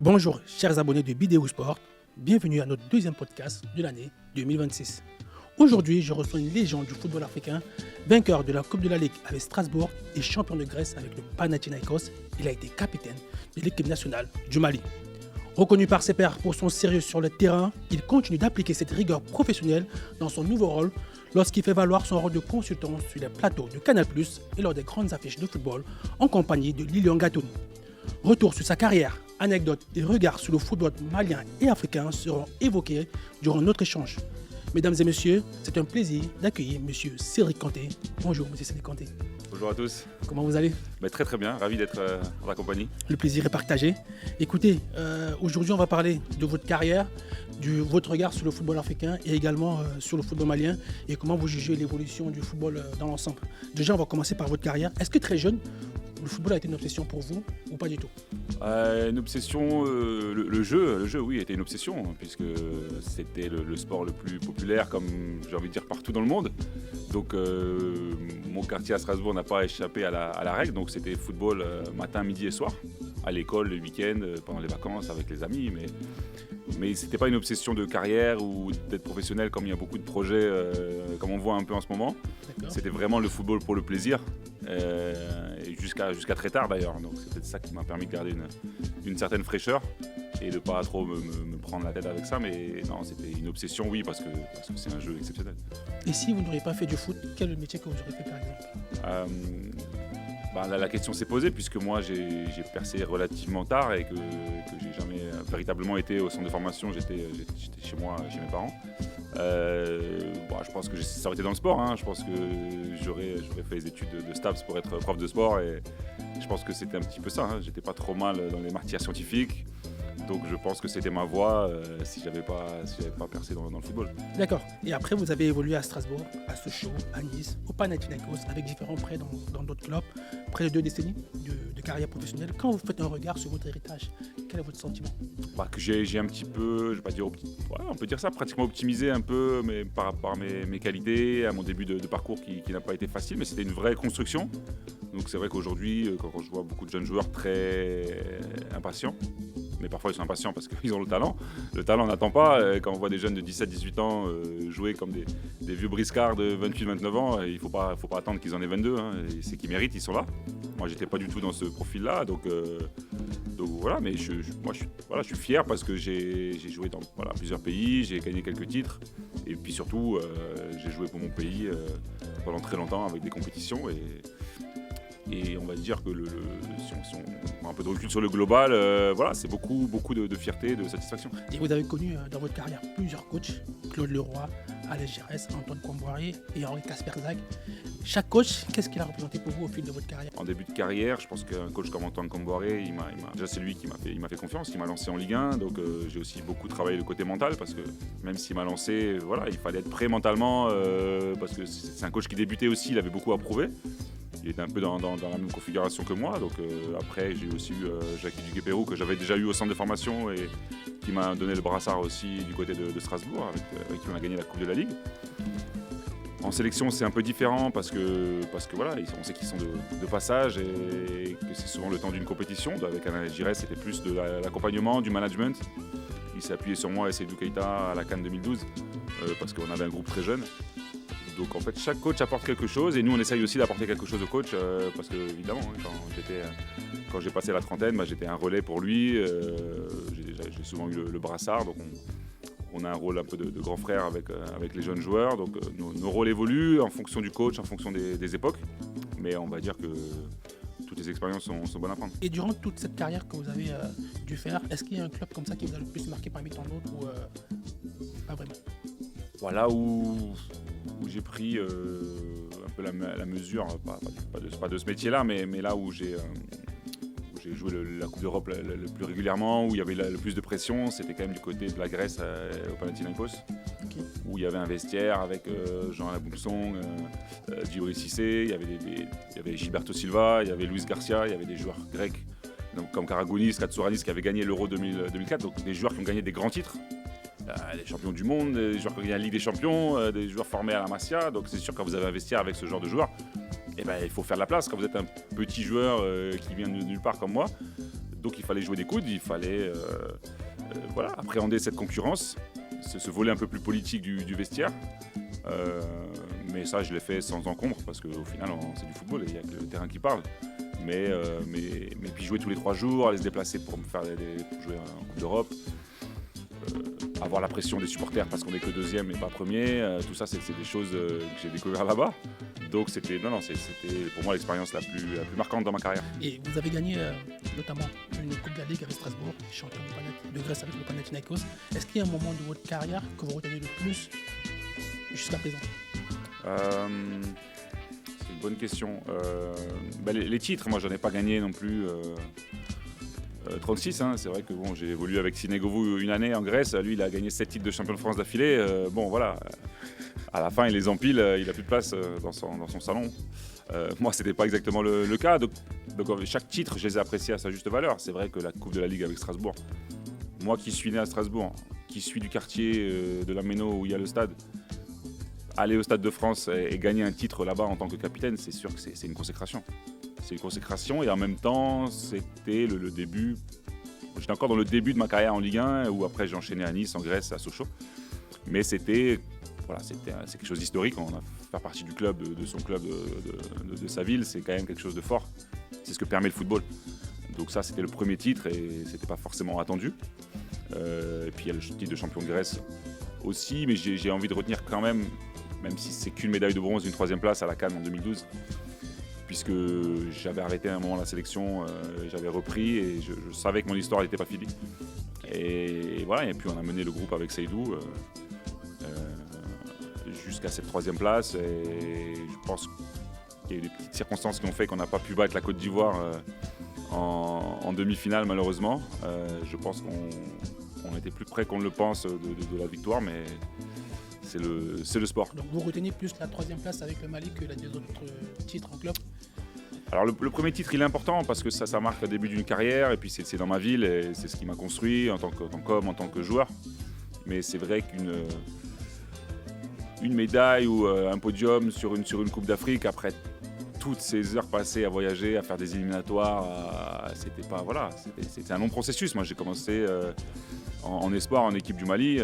Bonjour, chers abonnés de Bidéo Sport. Bienvenue à notre deuxième podcast de l'année 2026. Aujourd'hui, je reçois une légende du football africain, vainqueur de la Coupe de la Ligue avec Strasbourg et champion de Grèce avec le Panathinaikos. Il a été capitaine de l'équipe nationale du Mali. Reconnu par ses pairs pour son sérieux sur le terrain, il continue d'appliquer cette rigueur professionnelle dans son nouveau rôle lorsqu'il fait valoir son rôle de consultant sur les plateaux de Canal+ et lors des grandes affiches de football en compagnie de Lilian Gatouni. Retour sur sa carrière, anecdotes et regards sur le football malien et africain seront évoqués durant notre échange. Mesdames et messieurs, c'est un plaisir d'accueillir M. Cédric Kanté. Bonjour M. Cédric Kanté. Bonjour à tous. Comment vous allez ? Très très bien, ravi d'être en ta compagnie. Le plaisir est partagé. Écoutez, aujourd'hui on va parler de votre carrière, de votre regard sur le football africain et également sur le football malien et comment vous jugez l'évolution du football dans l'ensemble. Déjà on va commencer par votre carrière. Est-ce que très jeune, le football a été une obsession pour vous ou pas du tout ? Une obsession, le jeu oui, était une obsession, puisque c'était le sport le plus populaire, comme j'ai envie de dire, partout dans le monde. Donc mon quartier à Strasbourg n'a pas échappé à la règle, donc c'était football matin, midi et soir, à l'école, le week-end, pendant les vacances avec les amis, mais c'était pas une obsession de carrière ou d'être professionnel comme il y a beaucoup de projets, comme on voit un peu en ce moment. D'accord. C'était vraiment le football pour le plaisir, et jusqu'à très tard d'ailleurs. Donc c'est peut-être ça qui m'a permis de garder une certaine fraîcheur et de pas trop me prendre la tête avec ça. Mais non, c'était une obsession, oui, parce que c'est un jeu exceptionnel. Et si vous n'auriez pas fait du foot, quel est le métier que vous auriez fait par exemple ? La question s'est posée puisque moi j'ai percé relativement tard et que j'ai jamais véritablement été au centre de formation. J'étais chez moi, chez mes parents. Je pense que ça aurait été dans le sport. Je pense que j'aurais fait les études de STAPS pour être prof de sport et je pense que c'était un petit peu ça. J'étais pas trop mal dans les matières scientifiques. Donc je pense que c'était ma voie si j'avais pas percé dans le football. D'accord. Et après, vous avez évolué à Strasbourg, à Sochaux, à Nice, au Panathinaikos, avec différents prêts dans d'autres clubs, près de 2 décennies de carrière professionnelle. Quand vous faites un regard sur votre héritage, quel est votre sentiment ? Que j'ai un petit peu, je vais pas dire, on peut dire ça, pratiquement optimisé un peu, mais par rapport à mes qualités, à mon début de parcours qui n'a pas été facile, mais c'était une vraie construction. Donc c'est vrai qu'aujourd'hui, quand je vois beaucoup de jeunes joueurs très impatients, mais parfois ils sont impatients parce qu'ils ont le talent. Le talent n'attend pas. Quand on voit des jeunes de 17-18 ans jouer comme des vieux briscards de 28-29 ans, il ne faut pas attendre qu'ils en aient 22. Et c'est qu'ils méritent, ils sont là. Moi, j'étais pas du tout dans ce profil-là. Donc voilà, mais je suis fier parce que j'ai joué dans plusieurs pays, j'ai gagné quelques titres. Et puis surtout, j'ai joué pour mon pays pendant très longtemps avec des compétitions. Et on va dire que si on prend un peu de recul sur le global, c'est beaucoup de fierté, de satisfaction. Et vous avez connu dans votre carrière plusieurs coachs, Claude Leroy, Alex Giresse, Antoine Comboiré et Henri Kasperzak. Chaque coach, qu'est-ce qu'il a représenté pour vous au fil de votre carrière ? En début de carrière, je pense qu'un coach comme Antoine Comboiré, déjà c'est lui qui m'a fait confiance, qui m'a lancé en Ligue 1. Donc j'ai aussi beaucoup travaillé le côté mental parce que même s'il m'a lancé, il fallait être prêt mentalement parce que c'est un coach qui débutait aussi, il avait beaucoup à prouver. Il était un peu dans la même configuration que moi. Donc après, j'ai aussi eu Jackie Duguay-Pérou que j'avais déjà eu au centre de formation et qui m'a donné le brassard aussi du côté de Strasbourg, avec qui on a gagné la Coupe de la Ligue. En sélection, c'est un peu différent parce que on sait qu'ils sont de passage et que c'est souvent le temps d'une compétition. Avec Alex Giresse, c'était plus de l'accompagnement, du management. Il s'est appuyé sur moi et Seydou Keita à la CAN 2012 parce qu'on avait un groupe très jeune. Donc en fait, chaque coach apporte quelque chose et nous on essaye aussi d'apporter quelque chose au coach parce que évidemment, quand j'ai passé la trentaine, j'étais un relais pour lui. J'ai souvent eu le brassard, donc on a un rôle un peu de grand frère avec les jeunes joueurs. Donc nos rôles évoluent en fonction du coach, en fonction des époques. Mais on va dire que toutes les expériences sont bonnes à prendre. Et durant toute cette carrière que vous avez dû faire, est-ce qu'il y a un club comme ça qui vous a le plus marqué parmi tant d'autres ou pas vraiment ? Voilà où j'ai pris un peu la mesure, pas de ce métier-là, mais là où j'ai joué la Coupe d'Europe le plus régulièrement, où il y avait le plus de pression, c'était quand même du côté de la Grèce au Panathinaikos, okay. Où il y avait un vestiaire avec Jean Laboumsong, Djibril Cissé, il y avait Gilberto Silva, il y avait Luis Garcia, il y avait des joueurs grecs donc, comme Karagounis, Katsouradis qui avaient gagné l'Euro 2004, donc des joueurs qui ont gagné des grands titres. Des champions du monde, des joueurs qui ont gagné la Ligue des Champions, des joueurs formés à la Masia. Donc c'est sûr que quand vous avez un vestiaire avec ce genre de joueurs, il faut faire de la place. Quand vous êtes un petit joueur qui vient de nulle part comme moi, Donc il fallait jouer des coudes, il fallait appréhender cette concurrence, ce volet un peu plus politique du vestiaire. Mais ça, je l'ai fait sans encombre parce qu'au final, c'est du football et il n'y a que le terrain qui parle. Mais puis jouer tous les 3 jours, aller se déplacer pour jouer en Coupe d'Europe, avoir la pression des supporters parce qu'on n'est que 2e et pas 1er, tout ça, c'est des choses que j'ai découvert là-bas. Donc c'était pour moi l'expérience la plus marquante dans ma carrière. Et vous avez gagné notamment une Coupe de la Ligue avec Strasbourg, champion de Grèce avec le Panathinaikos. Est-ce qu'il y a un moment de votre carrière que vous retenez le plus jusqu'à présent? C'est une bonne question. Les titres, moi j'en ai pas gagné non plus 36. C'est vrai que j'ai évolué avec Sinegovou une année en Grèce. Lui, il a gagné 7 titres de champion de France d'affilée. À la fin, il les empile, il n'a plus de place dans son salon. Moi, c'était pas exactement le cas. Donc, chaque titre, je les ai appréciés à sa juste valeur. C'est vrai que la Coupe de la Ligue avec Strasbourg, moi qui suis né à Strasbourg, qui suis du quartier de la Méno où il y a le stade, aller au Stade de France et gagner un titre là-bas en tant que capitaine, c'est sûr que c'est une consécration. C'est une consécration et en même temps, c'était le début. J'étais encore dans le début de ma carrière en Ligue 1 où après j'ai enchaîné à Nice, en Grèce, à Sochaux. Mais c'est quelque chose d'historique. On a fait partie du club, de son club, de sa ville. C'est quand même quelque chose de fort. C'est ce que permet le football. Donc ça, c'était le premier titre et c'était pas forcément attendu. Et puis il y a le titre de champion de Grèce aussi, mais j'ai envie de retenir quand même si c'est qu'une médaille de bronze, une 3e place à la CAN en 2012, puisque j'avais arrêté à un moment la sélection, j'avais repris et je savais que mon histoire n'était pas finie. Et voilà, et puis on a mené le groupe avec Seydou jusqu'à cette 3e place. Et je pense qu'il y a eu des petites circonstances qui ont fait qu'on n'a pas pu battre la Côte d'Ivoire en demi-finale malheureusement. Je pense qu'on était plus près qu'on ne le pense de la victoire, mais c'est le sport. Donc vous retenez plus la 3e place avec le Mali que les 2 autres titres en club? Alors le premier titre il est important parce que ça marque le début d'une carrière et puis c'est dans ma ville et c'est ce qui m'a construit en tant qu'homme, en tant que joueur. Mais c'est vrai qu'une médaille ou un podium sur une Coupe d'Afrique après toutes ces heures passées à voyager, à faire des éliminatoires, c'était un long processus. Moi j'ai commencé en espoir en équipe du Mali.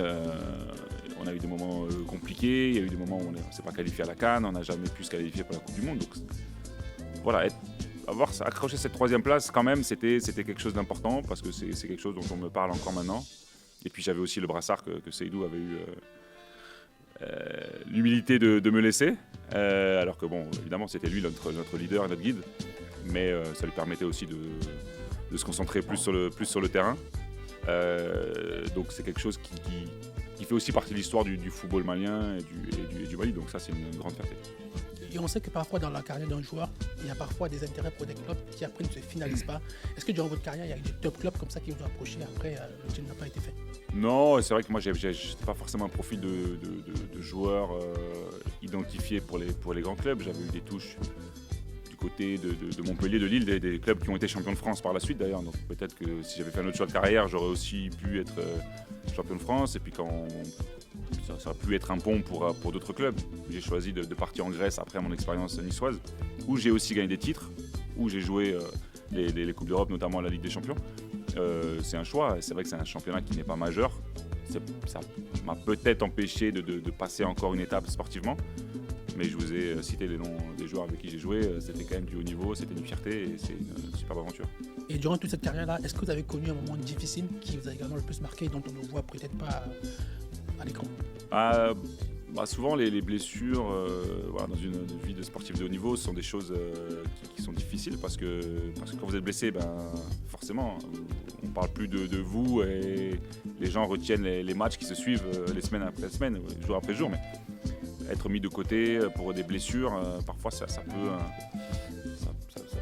On a eu des moments compliqués, il y a eu des moments où on ne s'est pas qualifié à la CAN, on n'a jamais pu se qualifier pour la Coupe du Monde. Donc voilà, accrocher cette 3e place quand même, c'était quelque chose d'important parce que c'est quelque chose dont on me parle encore maintenant. Et puis j'avais aussi le brassard que Seydou avait eu l'humilité de me laisser, alors que évidemment c'était lui notre leader et notre guide, mais ça lui permettait aussi de se concentrer plus sur le terrain. Donc c'est quelque chose qui fait aussi partie de l'histoire du football malien et du Mali, donc ça c'est une grande fierté. Et on sait que parfois dans la carrière d'un joueur, il y a parfois des intérêts pour des clubs qui après ne se finalisent pas. Est-ce que durant votre carrière, il y a eu des top clubs comme ça qui vous ont approché après le deal n'a pas été fait? Non, c'est vrai que moi je n'étais pas forcément un profil de joueur identifié pour les grands clubs. J'avais eu des touches du côté de Montpellier, de Lille, des clubs qui ont été champions de France par la suite d'ailleurs. Donc peut-être que si j'avais fait un autre choix de carrière, j'aurais aussi pu être champion de France. Et puis ça aurait pu être un pont pour d'autres clubs. J'ai choisi de partir en Grèce après mon expérience niçoise, où j'ai aussi gagné des titres, où j'ai joué les Coupes d'Europe, notamment la Ligue des Champions. C'est un choix. C'est vrai que c'est un championnat qui n'est pas majeur. Ça m'a peut-être empêché de passer encore une étape sportivement. Mais je vous ai cité les noms des joueurs avec qui j'ai joué. C'était quand même du haut niveau, c'était une fierté et c'est une superbe aventure. Et durant toute cette carrière-là, est-ce que vous avez connu un moment difficile qui vous a également le plus marqué, dont on ne voit peut-être pas à l'écran? Souvent, les blessures dans une vie de sportif de haut niveau sont des choses qui sont difficiles parce que quand vous êtes blessé, forcément, on ne parle plus de vous et les gens retiennent les matchs qui se suivent les semaines après semaines, jour après jour. Mais être mis de côté pour des blessures, parfois ça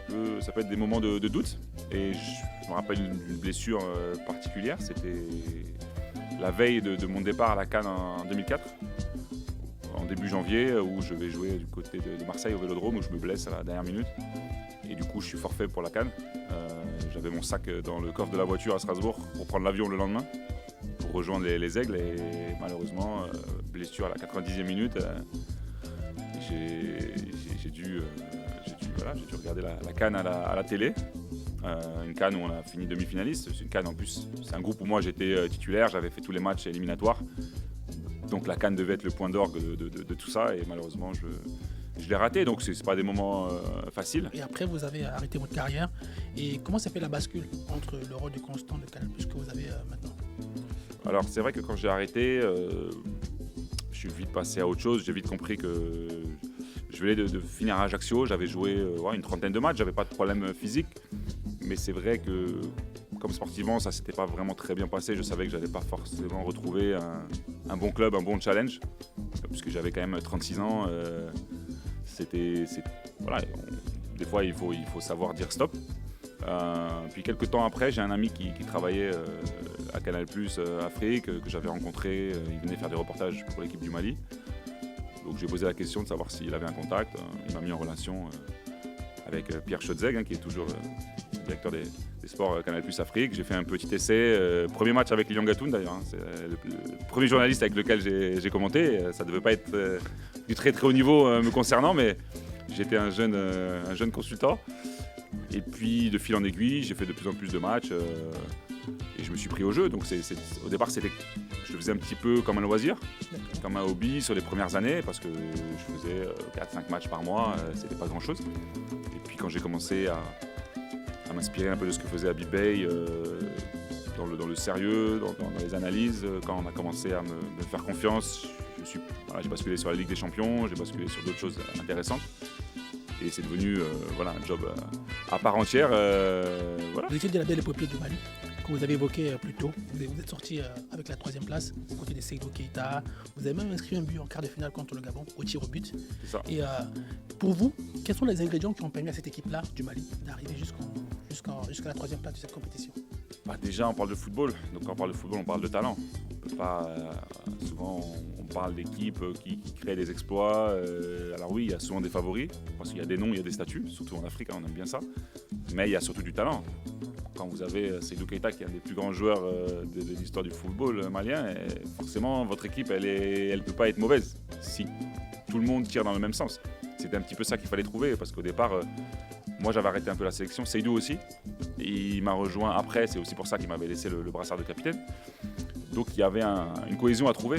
peut être des moments de doute. Et je me rappelle une blessure particulière, c'était la veille de mon départ à la CAN en 2004, en début janvier, où je vais jouer du côté de Marseille au Vélodrome, où je me blesse à la dernière minute. Et du coup, je suis forfait pour la CAN. J'avais mon sac dans le coffre de la voiture à Strasbourg pour prendre l'avion le lendemain, pour rejoindre les Aigles. Et malheureusement, blessure à la 90e minute, j'ai dû regarder la CAN à la télé. Une CAN où on a fini demi-finaliste. C'est une CAN en plus, c'est un groupe où moi j'étais titulaire, j'avais fait tous les matchs éliminatoires. Donc la CAN devait être le point d'orgue de tout ça et malheureusement je l'ai raté. Donc c'est pas des moments faciles. Et après, vous avez arrêté votre carrière. Et comment s'est fait la bascule entre le rôle de Constant de Canal+ que vous avez maintenant? Alors c'est vrai que quand j'ai arrêté, je suis vite passé à autre chose. J'ai vite compris que je venais de finir à Ajaccio. J'avais joué une 30aine de matchs, j'avais pas de problème physique. Mais c'est vrai que comme sportivement, ça s'était pas vraiment très bien passé. Je savais que j'allais pas forcément retrouver un bon club, un bon challenge, puisque j'avais quand même 36 ans. Voilà, des fois, il faut savoir dire stop. Puis quelques temps après, j'ai un ami qui travaillait à Canal+ Afrique, que j'avais rencontré. Il venait faire des reportages pour l'équipe du Mali. Donc j'ai posé la question de savoir s'il avait un contact. Il m'a mis en relation avec Pierre Schotzeg, qui est toujours directeur des sports Canal+ Afrique. J'ai fait un petit essai, premier match avec Lilian Gatoun d'ailleurs. C'est le premier journaliste avec lequel j'ai commenté. Ça ne devait pas être du très très haut niveau me concernant, mais j'étais un jeune consultant. Et puis de fil en aiguille, j'ai fait de plus en plus de matchs et je me suis pris au jeu. Donc au départ, je le faisais un petit peu comme un loisir, comme un hobby sur les premières années, parce que je faisais 4-5 matchs par mois, c'était pas grand-chose. Et puis quand j'ai commencé à m'inspirer un peu de ce que faisait Habib Beye, dans le sérieux, dans les analyses, quand on a commencé à me faire confiance, j'ai basculé sur la Ligue des Champions, j'ai basculé sur d'autres choses intéressantes. Et c'est devenu un job à part entière. Voilà. Vous étiez de la belle épopée du Mali, que vous avez évoqué plus tôt. Vous êtes sorti avec la 3e place, aux côtés de Seydou Keita. Vous avez même inscrit un but en quart de finale contre le Gabon, au tir au but. C'est ça. Et pour vous, quels sont les ingrédients qui ont permis à cette équipe-là du Mali d'arriver jusqu'à la 3e place de cette compétition? Déjà, on parle de football. Donc quand on parle de football, on parle de talent. On peut pas, souvent, on parle d'équipes qui créent des exploits. Alors oui, il y a souvent des favoris, parce qu'il y a des noms, il y a des statuts, surtout en Afrique, on aime bien ça. Mais il y a surtout du talent. Quand vous avez Seydou Keita, qui est un des plus grands joueurs de l'histoire du football malien, forcément, votre équipe, elle peut pas être mauvaise si tout le monde tire dans le même sens. C'était un petit peu ça qu'il fallait trouver, parce qu'au départ, moi j'avais arrêté un peu la sélection, Seydou aussi. Il m'a rejoint après, c'est aussi pour ça qu'il m'avait laissé le brassard de capitaine. Donc il y avait une cohésion à trouver.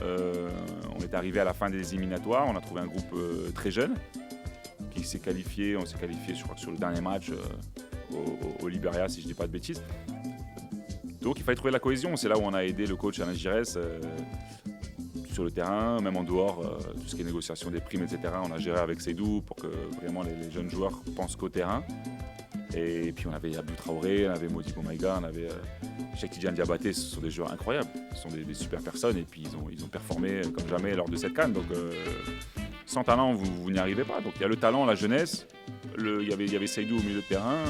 On est arrivé à la fin des éliminatoires, on a trouvé un groupe très jeune qui s'est qualifié. On s'est qualifié sur le dernier match au Libéria, si je ne dis pas de bêtises. Donc il fallait trouver la cohésion. C'est là où on a aidé le coach Alain Giresse sur le terrain, même en dehors, tout ce qui est négociation des primes, etc. On a géré avec Seydou pour que vraiment les jeunes joueurs pensent qu'au terrain. Et puis on avait Abdou Traoré, on avait Modibo Maïga, on avait Cheikh Tidiane Diabaté. Ce sont des joueurs incroyables, ce sont des super personnes et puis ils ont performé comme jamais lors de cette CAN. Donc sans talent, vous n'y arrivez pas. Donc il y a le talent, la jeunesse, il y avait Seydou au milieu de terrain.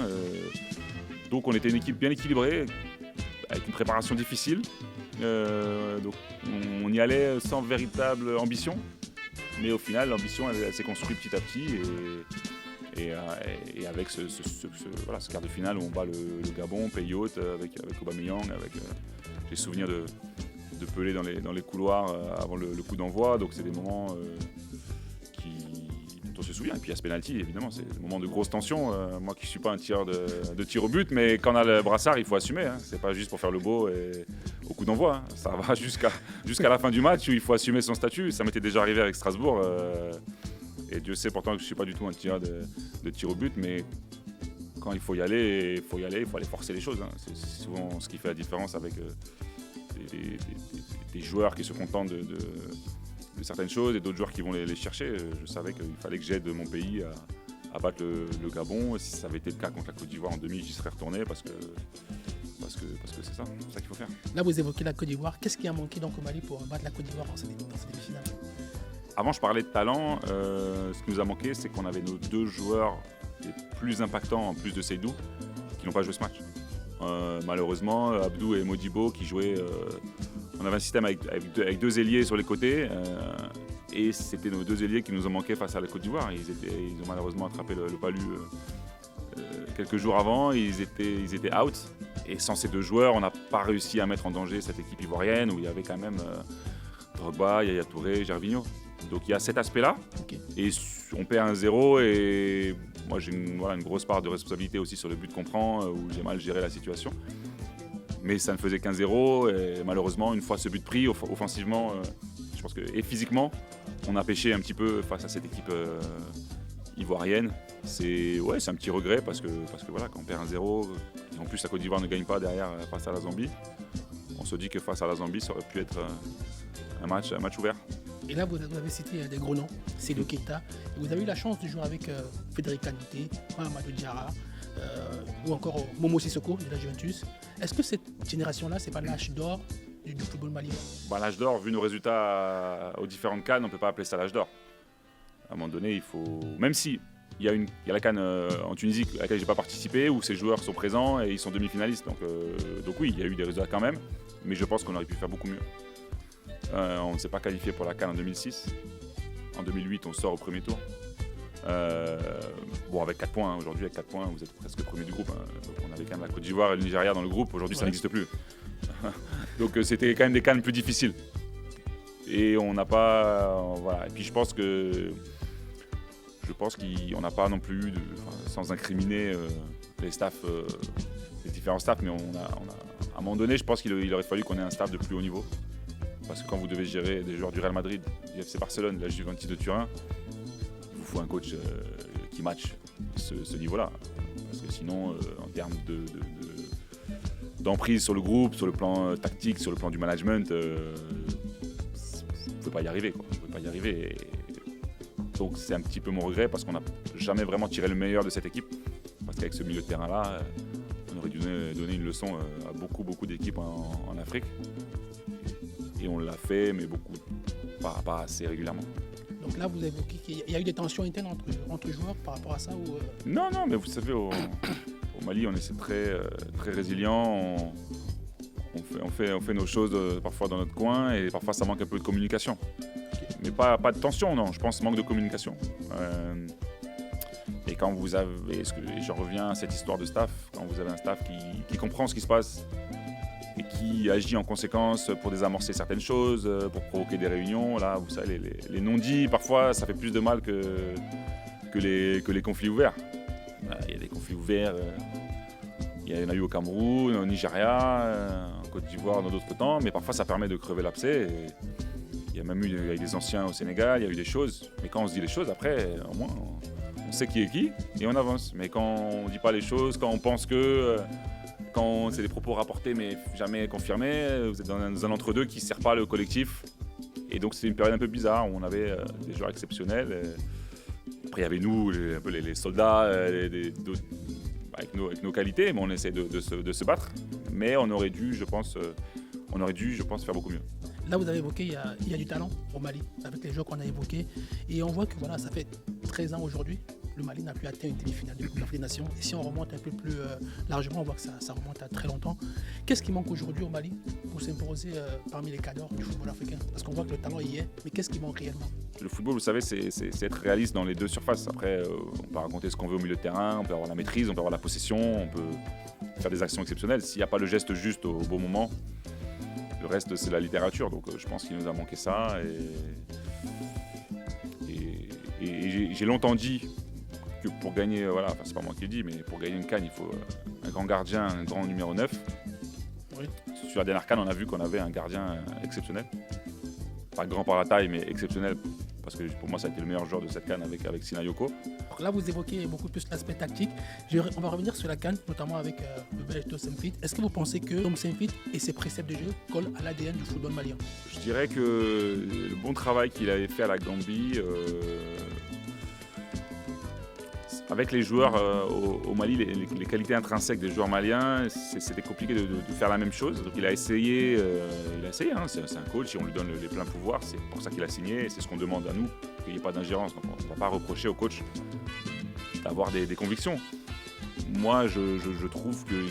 Donc on était une équipe bien équilibrée, avec une préparation difficile. Donc on y allait sans véritable ambition. Mais au final, l'ambition elle s'est construite petit à petit. Et avec ce quart de finale où on bat le Gabon, pays hôte, avec Aubameyang, j'ai souvenir de Pelé dans les couloirs avant le coup d'envoi. Donc c'est des moments dont on se souvient. Et puis il y a ce penalty, évidemment, c'est des moments de grosse tension. Moi qui ne suis pas un tireur de tir au but, mais quand on a le brassard, il faut assumer. C'est pas juste pour faire le beau et au coup d'envoi. Ça va jusqu'à la fin du match où il faut assumer son statut. Ça m'était déjà arrivé avec Strasbourg. Et Dieu sait pourtant que je ne suis pas du tout un tireur de tir au but, mais quand il faut y aller, il faut aller forcer les choses. C'est souvent ce qui fait la différence avec des joueurs qui se contentent de certaines choses et d'autres joueurs qui vont les chercher. Je savais qu'il fallait que j'aide mon pays à battre le Gabon. Si ça avait été le cas contre la Côte d'Ivoire en demi, j'y serais retourné parce que c'est ça qu'il faut faire. Là, vous évoquez la Côte d'Ivoire. Qu'est-ce qui a manqué donc au Mali pour battre la Côte d'Ivoire dans cette demi-finale? Avant, je parlais de talent. Ce qui nous a manqué, c'est qu'on avait nos 2 joueurs les plus impactants, en plus de Seydou, qui n'ont pas joué ce match. Malheureusement, Abdou et Modibo qui jouaient. On avait un système avec 2 ailiers sur les côtés. Et c'était nos 2 ailiers qui nous ont manqué face à la Côte d'Ivoire. Ils ont malheureusement attrapé le palu quelques jours avant. Ils étaient out. Et sans ces 2 joueurs, on n'a pas réussi à mettre en danger cette équipe ivoirienne où il y avait quand même Drogba, Yaya Touré, Gervinho. Donc il y a cet aspect-là. Ok. Et on perd 1-0 et moi j'ai une grosse part de responsabilité aussi sur le but qu'on prend où j'ai mal géré la situation. Mais ça ne faisait qu'1-0 et malheureusement une fois ce but pris offensivement, je pense que et physiquement on a pêché un petit peu face à cette équipe ivoirienne. C'est un petit regret parce que voilà, quand on perd 1-0 et en plus la Côte d'Ivoire ne gagne pas derrière face à la Zambie, on se dit que face à la Zambie ça aurait pu être un match ouvert. Et là, vous avez cité des gros noms, Seydou Keita. Vous avez eu la chance de jouer avec Frédéric Kanouté, Mahamadou Diarra ou encore Momo Sissoko de la Juventus. Est-ce que cette génération-là, c'est pas l'âge d'or du football malien? L'âge d'or, vu nos résultats aux différentes CAN, on ne peut pas appeler ça l'âge d'or. À un moment donné, il faut. Même si il y a la CAN en Tunisie à laquelle je n'ai pas participé, où ces joueurs sont présents et ils sont demi-finalistes. Donc oui, il y a eu des résultats quand même, mais je pense qu'on aurait pu faire beaucoup mieux. On ne s'est pas qualifié pour la CAN en 2006. En 2008, on sort au premier tour. Avec 4 points, aujourd'hui avec 4 points, vous êtes presque premier du groupe. Donc on avait quand même la Côte d'Ivoire et le Nigeria dans le groupe, aujourd'hui ça n'existe plus. Donc c'était quand même des CAN plus difficiles. Et on n'a pas. Et puis je pense qu'on n'a pas non plus, sans incriminer les staffs, les différents staffs, mais à un moment donné, je pense qu'il aurait fallu qu'on ait un staff de plus haut niveau. Parce que quand vous devez gérer des joueurs du Real Madrid, du FC Barcelone, de la Juventus de Turin, il vous faut un coach qui matche ce niveau-là. Parce que sinon, en termes d'emprise sur le groupe, sur le plan tactique, sur le plan du management, vous ne pouvez pas y arriver. Donc c'est un petit peu mon regret parce qu'on n'a jamais vraiment tiré le meilleur de cette équipe. Parce qu'avec ce milieu de terrain-là, on aurait dû donner une leçon à beaucoup d'équipes en Afrique. Et on l'a fait, mais pas assez régulièrement. Donc là, vous évoquez qu'il y a eu des tensions internes entre joueurs par rapport à ça ou Non, mais vous savez, au Mali, on est très résilient. On fait nos choses parfois dans notre coin et parfois ça manque un peu de communication. Mais pas de tension, non. Je pense manque de communication. Et quand vous avez, et je reviens à cette histoire de staff, quand vous avez un staff qui comprend ce qui se passe et qui agit en conséquence pour désamorcer certaines choses, pour provoquer des réunions. Là, vous savez, les non-dits, parfois, ça fait plus de mal que les conflits ouverts. Il y a des conflits ouverts, il y en a eu au Cameroun, au Nigeria, en Côte d'Ivoire, dans d'autres temps, mais parfois ça permet de crever l'abcès. Il y a même eu avec des anciens au Sénégal, il y a eu des choses. Mais quand on se dit les choses, après, au moins, on sait qui est qui et on avance. Mais quand on ne dit pas les choses, quand on pense que... Quand c'est des propos rapportés mais jamais confirmés, vous êtes dans un entre-deux qui ne sert pas le collectif. Et donc c'est une période un peu bizarre où on avait des joueurs exceptionnels. Après il y avait nous, un peu les soldats avec nos qualités, mais on essaie de se battre. Mais on aurait dû, je pense, faire beaucoup mieux. Là, vous avez évoqué, il y a du talent au Mali, avec les joueurs qu'on a évoqués. Et on voit que ça fait 13 ans aujourd'hui. Le Mali n'a plus atteint une demi-finale de Coupe d'Afrique des Nations. Et si on remonte un peu plus largement, on voit que ça remonte à très longtemps. Qu'est-ce qui manque aujourd'hui au Mali pour s'imposer parmi les cadres du football africain? Parce qu'on voit que le talent y est, mais qu'est-ce qui manque réellement? Le football, vous savez, c'est être réaliste dans les deux surfaces. Après, on peut raconter ce qu'on veut au milieu de terrain, on peut avoir la maîtrise, on peut avoir la possession, on peut faire des actions exceptionnelles. S'il n'y a pas le geste juste au bon moment, le reste, c'est la littérature. Donc je pense qu'il nous a manqué ça. Et j'ai longtemps dit que pour gagner, c'est pas moi qui le dis, mais pour gagner une CAN, il faut un grand gardien, un grand numéro 9. Oui. Sur la dernière CAN, on a vu qu'on avait un gardien exceptionnel. Pas grand par la taille, mais exceptionnel. Parce que pour moi, ça a été le meilleur joueur de cette CAN avec Sinayoko. Là, vous évoquez beaucoup plus l'aspect tactique. On va revenir sur la CAN, notamment avec le Belge Tom Saintfiet. Est-ce que vous pensez que Tom Saintfiet et ses préceptes de jeu collent à l'ADN du football malien? Je dirais que le bon travail qu'il avait fait à la Gambie, avec les joueurs au Mali, les qualités intrinsèques des joueurs maliens, c'était compliqué de faire la même chose. Donc il a essayé, c'est un coach et on lui donne les pleins pouvoirs. C'est pour ça qu'il a signé et c'est ce qu'on demande à nous, qu'il n'y ait pas d'ingérence. Donc on ne va pas reprocher au coach d'avoir des convictions. Moi, je trouve que,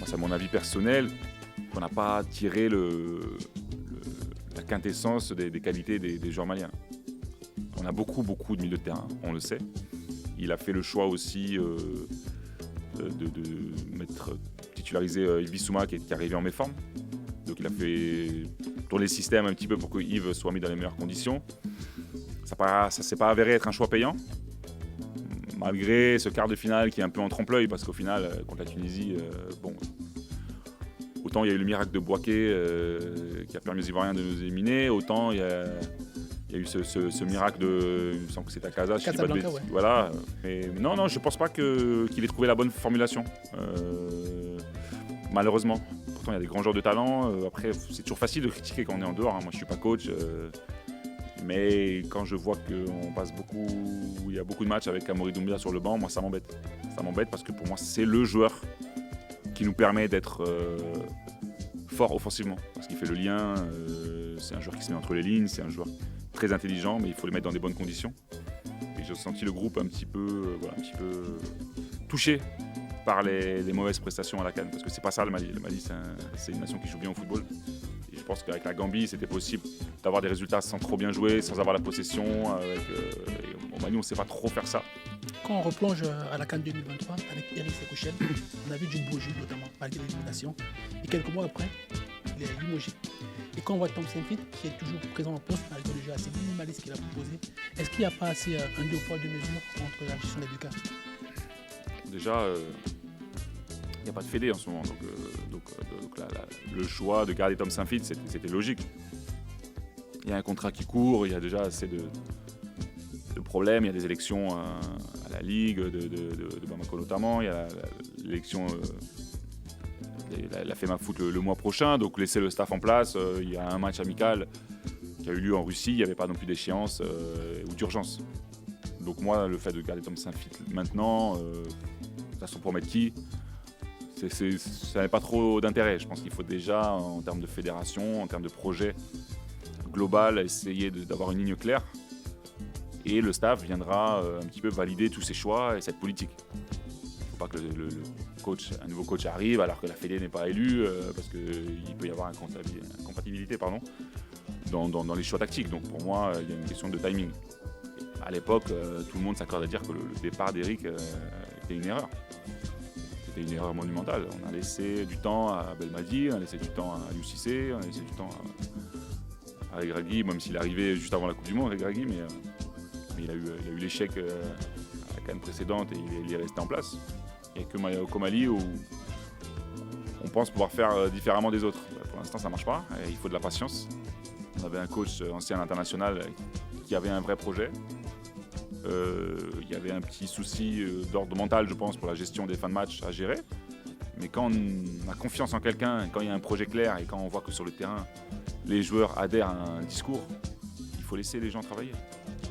c'est mon avis personnel, qu'on n'a pas tiré la quintessence des qualités des joueurs maliens. On a beaucoup de milieux de terrain, on le sait. Il a fait le choix aussi de titulariser Ibissouma qui est arrivé en méforme. Donc il a fait retourner le système un petit peu pour que Yves soit mis dans les meilleures conditions. Ça s'est pas avéré être un choix payant, malgré ce quart de finale qui est un peu en trompe-l'œil, parce qu'au final, contre la Tunisie, autant il y a eu le miracle de Boaké qui a permis aux Ivoiriens de nous éliminer, autant il y a eu ce miracle de, il me semble que c'était à Casa, je dis pas de bêtises. Ouais. Voilà. Mais non, je pense pas qu'il ait trouvé la bonne formulation, malheureusement. Pourtant, il y a des grands joueurs de talent. Après, c'est toujours facile de critiquer quand on est en dehors. Moi, je suis pas coach. Mais quand je vois il y a beaucoup de matchs avec Amori Doumbia sur le banc, moi ça m'embête. Ça m'embête parce que pour moi c'est le joueur qui nous permet d'être fort offensivement. Parce qu'il fait le lien, c'est un joueur qui se met entre les lignes, c'est un joueur très intelligent, mais il faut le mettre dans des bonnes conditions. Et j'ai senti le groupe un petit peu touché par les mauvaises prestations à la CAN. Parce que c'est pas ça le Mali. Le Mali c'est une nation qui joue bien au football. Et je pense qu'avec la Gambie, c'était possible d'avoir des résultats sans trop bien jouer, sans avoir la possession. Au Mali, on ne sait pas trop faire ça. Quand on replonge à la CAN 2023 avec Eric Sekouchen, on a vu du beau jeu notamment malgré l'élimination. Et quelques mois après, il est limogé. Et quand on voit Tom Saintfiet, qui est toujours présent en poste malgré le jeu assez minimaliste qu'il a proposé, est-ce qu'il n'y a pas assez un deux poids deux mesures entre la gestion des deux cas? Déjà, il n'y a pas de fédé en ce moment, donc le choix de garder Tom Saintfiet, c'était logique. Il y a un contrat qui court, il y a déjà assez de problèmes, il y a des élections à la Ligue de Bamako notamment, il y a l'élection, la FEMA Foot le mois prochain, donc laisser le staff en place, il y a un match amical qui a eu lieu en Russie, il n'y avait pas non plus d'échéance ou d'urgence. Donc moi, le fait de garder Tom Saintfiet maintenant, de toute façon pour mettre qui, ça n'a pas trop d'intérêt. Je pense qu'il faut déjà, en termes de fédération, en termes de projet global, essayer d'avoir une ligne claire. Et le staff viendra un petit peu valider tous ces choix et cette politique. Il ne faut pas que un nouveau coach arrive alors que la fédé n'est pas élue, parce qu'il peut y avoir une incompatibilité dans les choix tactiques. Donc pour moi, il y a une question de timing. À l'époque, tout le monde s'accorde à dire que le départ d'Eric était une erreur. C'était une erreur monumentale. On a laissé du temps à Belmadi, on a laissé du temps à Aliou Cissé, on a laissé du temps à Regragui, même s'il est arrivé juste avant la Coupe du Monde, Regragui, mais il a eu l'échec à la CAN précédente et il est resté en place. Il n'y a que qu'au Mali où on pense pouvoir faire différemment des autres. Pour l'instant, ça ne marche pas, et il faut de la patience. On avait un coach ancien international qui avait un vrai projet. Il y avait un petit souci d'ordre mental, je pense, pour la gestion des fins de match à gérer. Mais quand on a confiance en quelqu'un, quand il y a un projet clair et quand on voit que sur le terrain, les joueurs adhèrent à un discours, il faut laisser les gens travailler.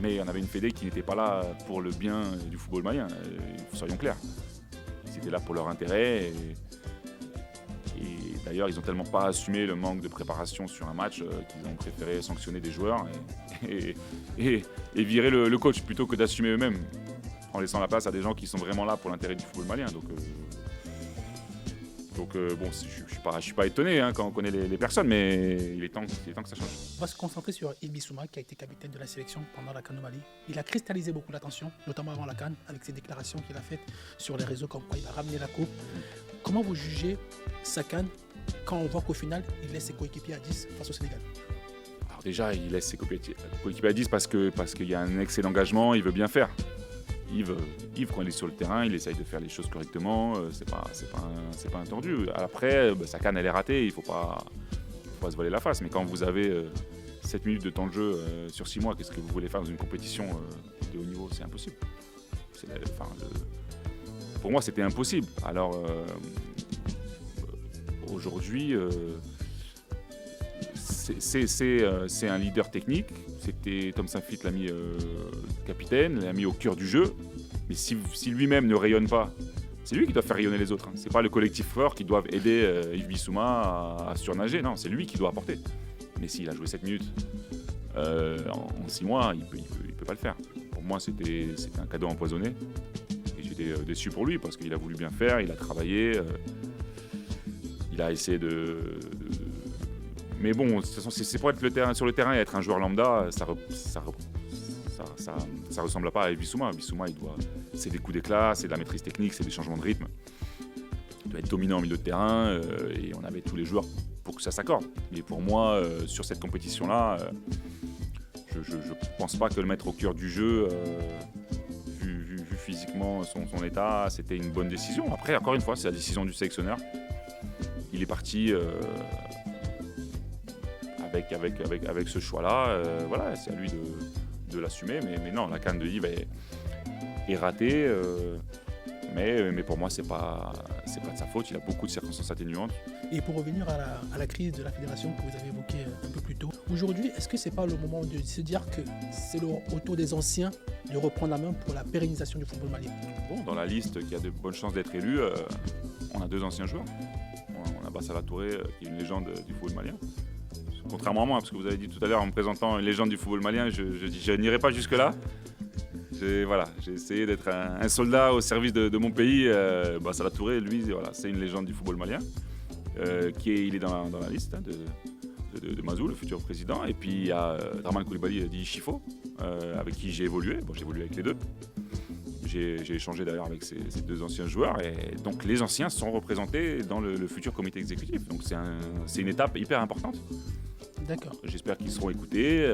Mais on avait une fédé qui n'était pas là pour le bien du football malien, soyons clairs. Ils étaient là pour leur intérêt. Et d'ailleurs, ils n'ont tellement pas assumé le manque de préparation sur un match qu'ils ont préféré sanctionner des joueurs et virer le coach plutôt que d'assumer eux-mêmes, en laissant la place à des gens qui sont vraiment là pour l'intérêt du football malien. Donc bon, je suis pas étonné quand on connaît les personnes, mais il est temps que ça change. On va se concentrer sur Yves Bissouma, qui a été capitaine de la sélection pendant la CAN au Mali. Il a cristallisé beaucoup l'attention, notamment avant la CAN, avec ses déclarations qu'il a faites sur les réseaux comme quoi il va ramener la coupe. Comment vous jugez sa CAN quand on voit qu'au final, il laisse ses coéquipiers à 10 face au Sénégal? Alors déjà, il laisse ses coéquipiers à 10 parce qu'il y a un excès d'engagement, il veut bien faire. Yves, quand il est sur le terrain, il essaye de faire les choses correctement, c'est pas un tordu. Après, sa CAN elle est ratée, il faut pas se voiler la face. Mais quand vous avez 7 minutes de temps de jeu sur 6 mois, qu'est-ce que vous voulez faire dans une compétition de haut niveau? C'est impossible. Pour moi, c'était impossible. Alors, aujourd'hui, c'est un leader technique. Tom Saintfiet l'a mis capitaine, l'a mis au cœur du jeu. Mais si lui-même ne rayonne pas, c'est lui qui doit faire rayonner les autres. C'est pas le collectif fort qui doit aider Yves Bissouma à surnager. Non, c'est lui qui doit apporter. Mais s'il a joué 7 minutes en 6 mois, il peut pas le faire. Pour moi, c'était un cadeau empoisonné. Et j'étais déçu pour lui parce qu'il a voulu bien faire, il a travaillé, il a essayé de... Mais bon, de toute façon, c'est pour être sur le terrain et être un joueur lambda, ça ressemble pas à Yves Bissouma. Bissouma, c'est des coups d'éclat, c'est de la maîtrise technique, c'est des changements de rythme. doit être dominant au milieu de terrain et on avait tous les joueurs pour que ça s'accorde. Mais pour moi, sur cette compétition-là, je ne pense pas que le mettre au cœur du jeu, vu physiquement son état, c'était une bonne décision. Après, encore une fois, c'est la décision du sélectionneur. Il est parti avec ce choix-là. Voilà, c'est à lui de l'assumer. Mais non, la canne de Yves est ratée. Mais pour moi, c'est pas de sa faute. Il a beaucoup de circonstances atténuantes. Et pour revenir à la crise de la fédération que vous avez évoquée un peu plus tôt, aujourd'hui, est-ce que ce n'est pas le moment de se dire que c'est au tour des anciens de reprendre la main pour la pérennisation du football malien? Bon, dans la liste qui a de bonnes chances d'être élue, on a 2 anciens joueurs. On a Bassala Touré, qui est une légende du football malien. Contrairement à moi, parce que vous avez dit tout à l'heure en me présentant une légende du football malien, je n'irai pas jusque-là. J'ai essayé d'être un soldat au service de mon pays. Bassala Touré, lui, voilà, c'est une légende du football malien. Il est dans la liste de Mazou, le futur président. Et puis il y a Draman Koulibaly dit Chifo, avec qui j'ai évolué. Bon, j'ai évolué avec les deux. J'ai échangé d'ailleurs avec ces 2 anciens joueurs. Et donc les anciens sont représentés dans le futur comité exécutif. Donc c'est une étape hyper importante. D'accord. J'espère qu'ils seront écoutés.